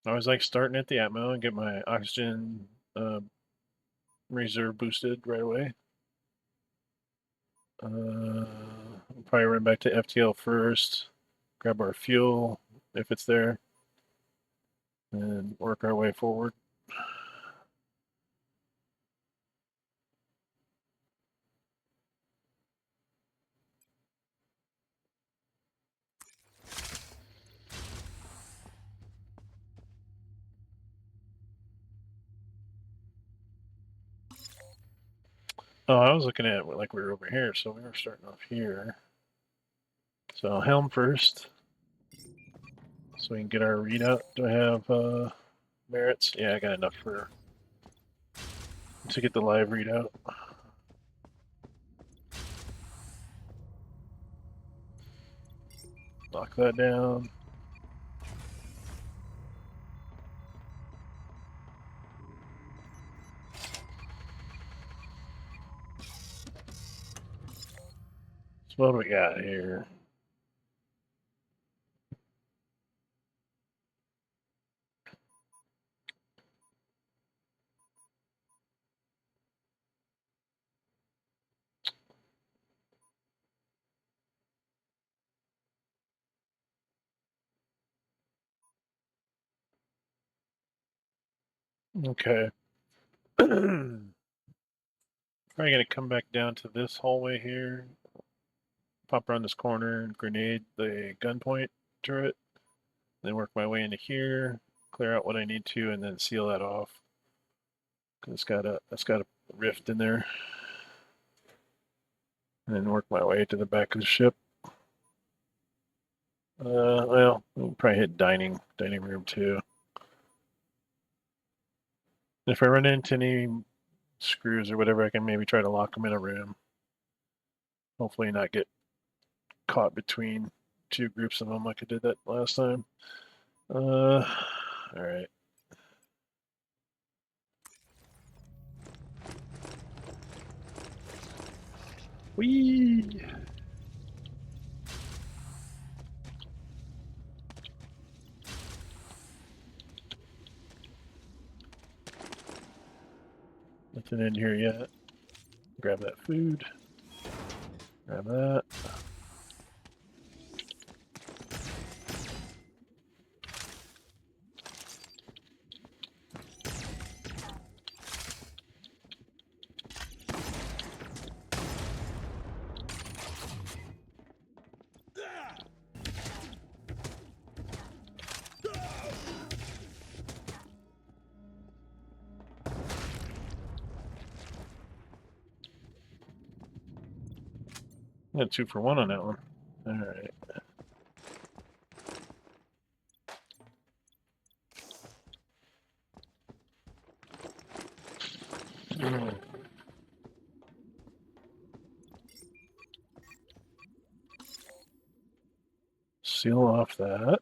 I always like starting at the Atmo and get my oxygen reserve boosted right away. We'll probably run back to FTL first, grab our fuel if it's there, and work our way forward. Oh, I was looking at it like we were over here, so we were starting off here. So helm first, so we can get our readout. Do I have merits? Yeah, I got enough to get the live readout. Lock that down. So what do we got here? Okay. Probably gonna come back down to this hallway here, pop around this corner and grenade the gunpoint turret, then work my way into here, clear out what I need to, and then seal that off. It's got a rift in there, and then work my way to the back of the ship. Well, we'll probably hit dining room too. If I run into any screws or whatever, I can maybe try to lock them in a room. Hopefully not get caught between two groups of them like I did that last time. All right. Whee! Nothing in here yet. Grab that food. Grab that. I got 2 for 1 on that one. All right. Seal off that.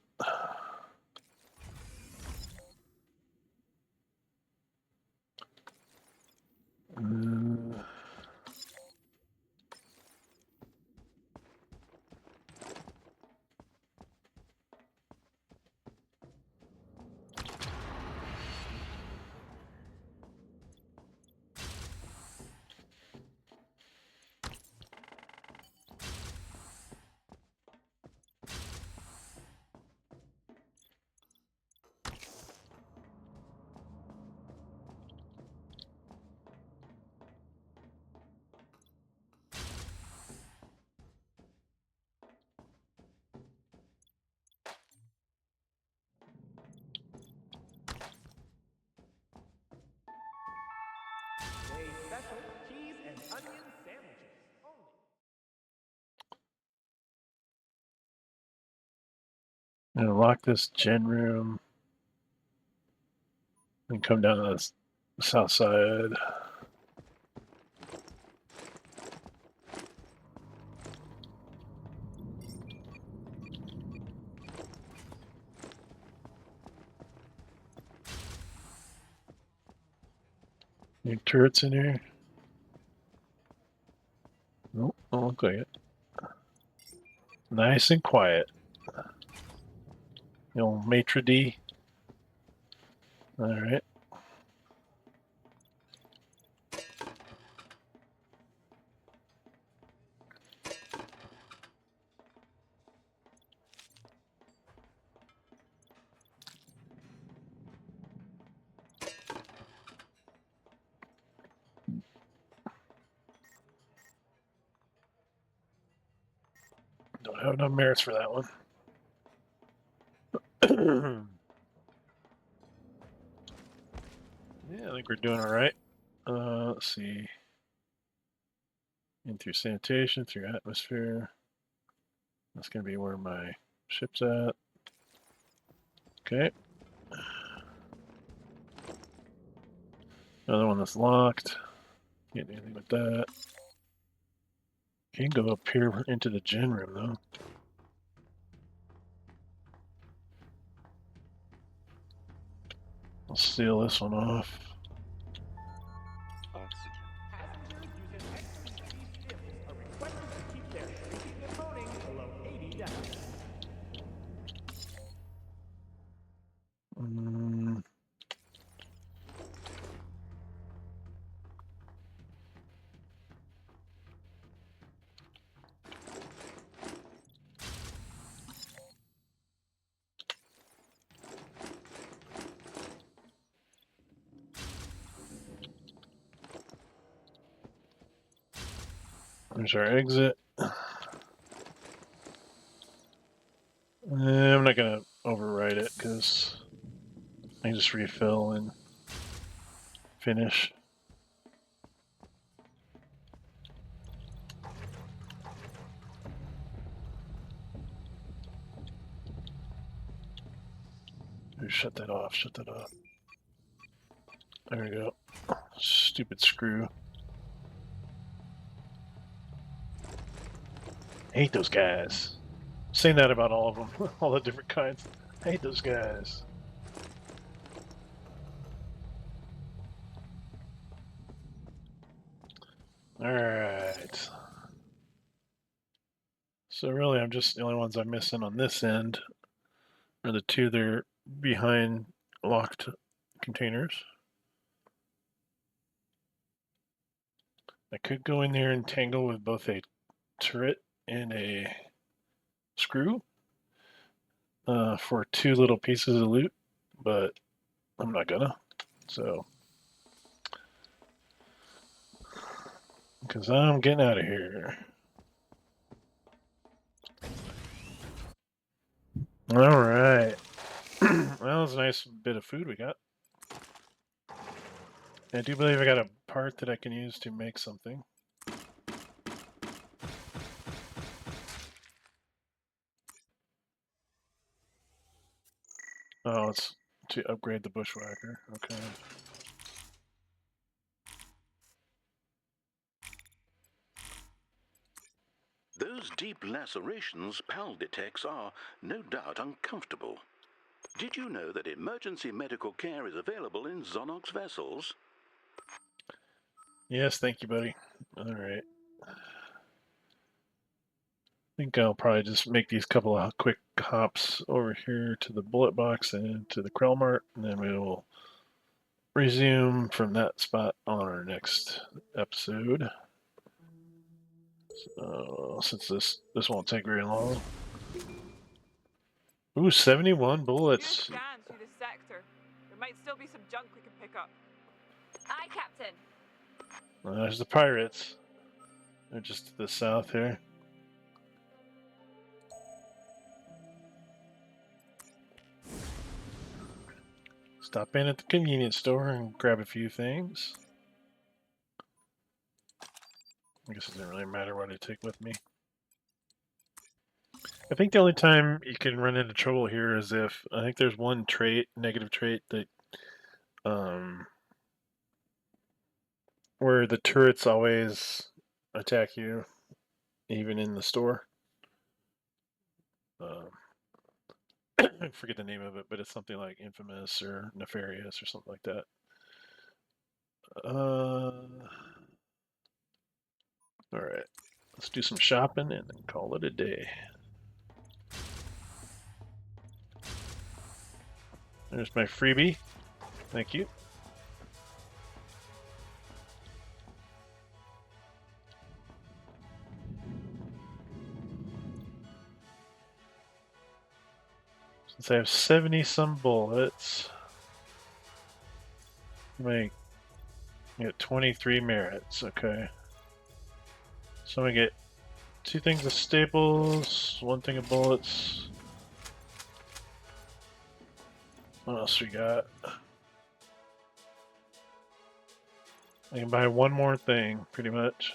special cheese and onion sandwiches only. I'm gonna lock this gen room and come down to the south side. Any turrets in here? Nope, don't look like it. Nice and quiet. The old maitre d'. Alright. Don't have enough merits for that one. Yeah, I think we're doing alright. Let's see. In through sanitation, through atmosphere. That's going to be where my ship's at. Okay. Another one that's locked. Can't do anything with that. Can go up here into the gen room, though. I'll seal this one off. Oxygen. Passengers using extra heavy ships are requested to keep their breathing and moaning below 80 decibels. There's our exit. I'm not going to overwrite it because I can just refill and finish. Shut that off, shut that off. There we go. Stupid screw. I hate those guys. I'm saying that about all of them, all the different kinds. I hate those guys. Alright. So really I'm just, the only ones I'm missing on this end are the two that are behind locked containers. I could go in there and tangle with both a turret and a screw for two little pieces of loot, but I'm not gonna. So, because I'm getting out of here. All right. Well, that was a nice bit of food we got. I do believe I got a part that I can use to make something. Oh, it's to upgrade the bushwhacker. Okay. Those deep lacerations Pal detects are, no doubt, uncomfortable. Did you know that emergency medical care is available in Zonox vessels? Yes, thank you, buddy. All right. I think I'll probably just make these couple of quick hops over here to the bullet box and to the Krell Mart, and then we will resume from that spot on our next episode. Since this won't take very long. Ooh, 71 bullets. Do a scan through this sector. There might still be some junk we can pick up. Aye, Captain. There's the pirates. They're just to the south here. Stop in at the convenience store and grab a few things. I guess it doesn't really matter what I take with me. I think the only time you can run into trouble here is if I think there's one trait, negative trait that where the turrets always attack you, even in the store. I forget the name of it, but it's something like infamous or nefarious or something like that. All right, let's do some shopping and then call it a day. There's my freebie. Thank you. Since I have 70 some bullets, I get 23 merits. Okay. So I get 2 things of staples, 1 thing of bullets. What else we got? I can buy 1 more thing, pretty much.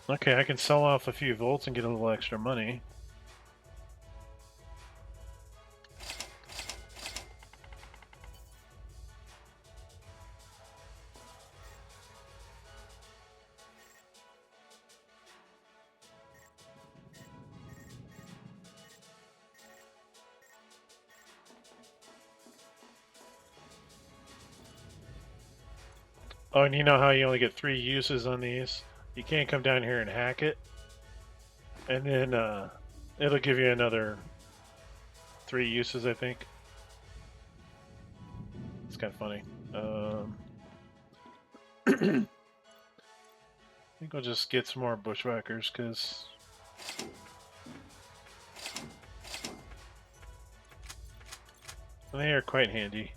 Okay, I can sell off a few volts and get a little extra money. Oh, and you know how you only get 3 uses on these? You can't come down here and hack it. And then it'll give you another 3 uses, I think. It's kind of funny. I think I'll just get some more bushwhackers, because they are quite handy.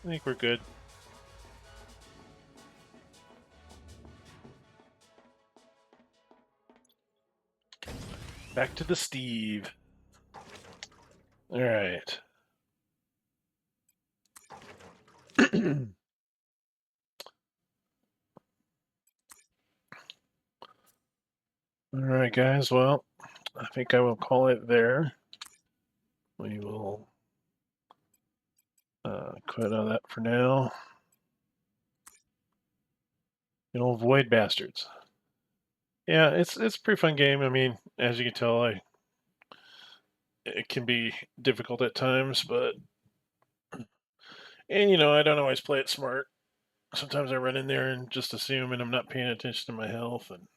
I think we're good. Back to the Steve. All right. All right, guys. Well, I think I will call it there. We will quit on that for now. You know, Void Bastards. Yeah, it's a pretty fun game. I mean, as you can tell, it can be difficult at times, but and you know, I don't always play it smart. Sometimes I run in there and just assume, and I'm not paying attention to my health. And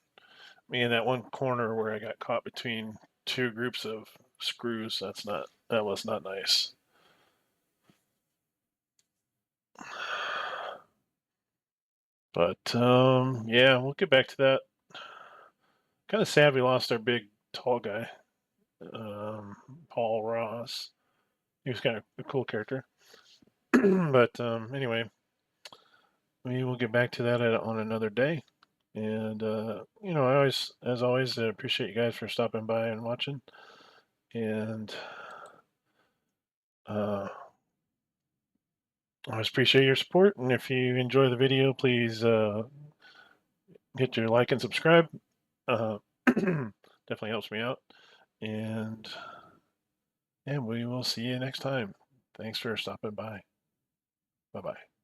me in that one corner where I got caught between 2 groups of screws, that was not nice. But yeah, we'll get back to that. Kind of sad we lost our big tall guy, Paul Ross. He was kind of a cool character. But anyway, we will get back to that on another day. And you know, as always, I appreciate you guys for stopping by and watching. And I always appreciate your support. And if you enjoy the video, please hit your like and subscribe. Definitely helps me out. And we will see you next time. Thanks for stopping by. Bye-bye.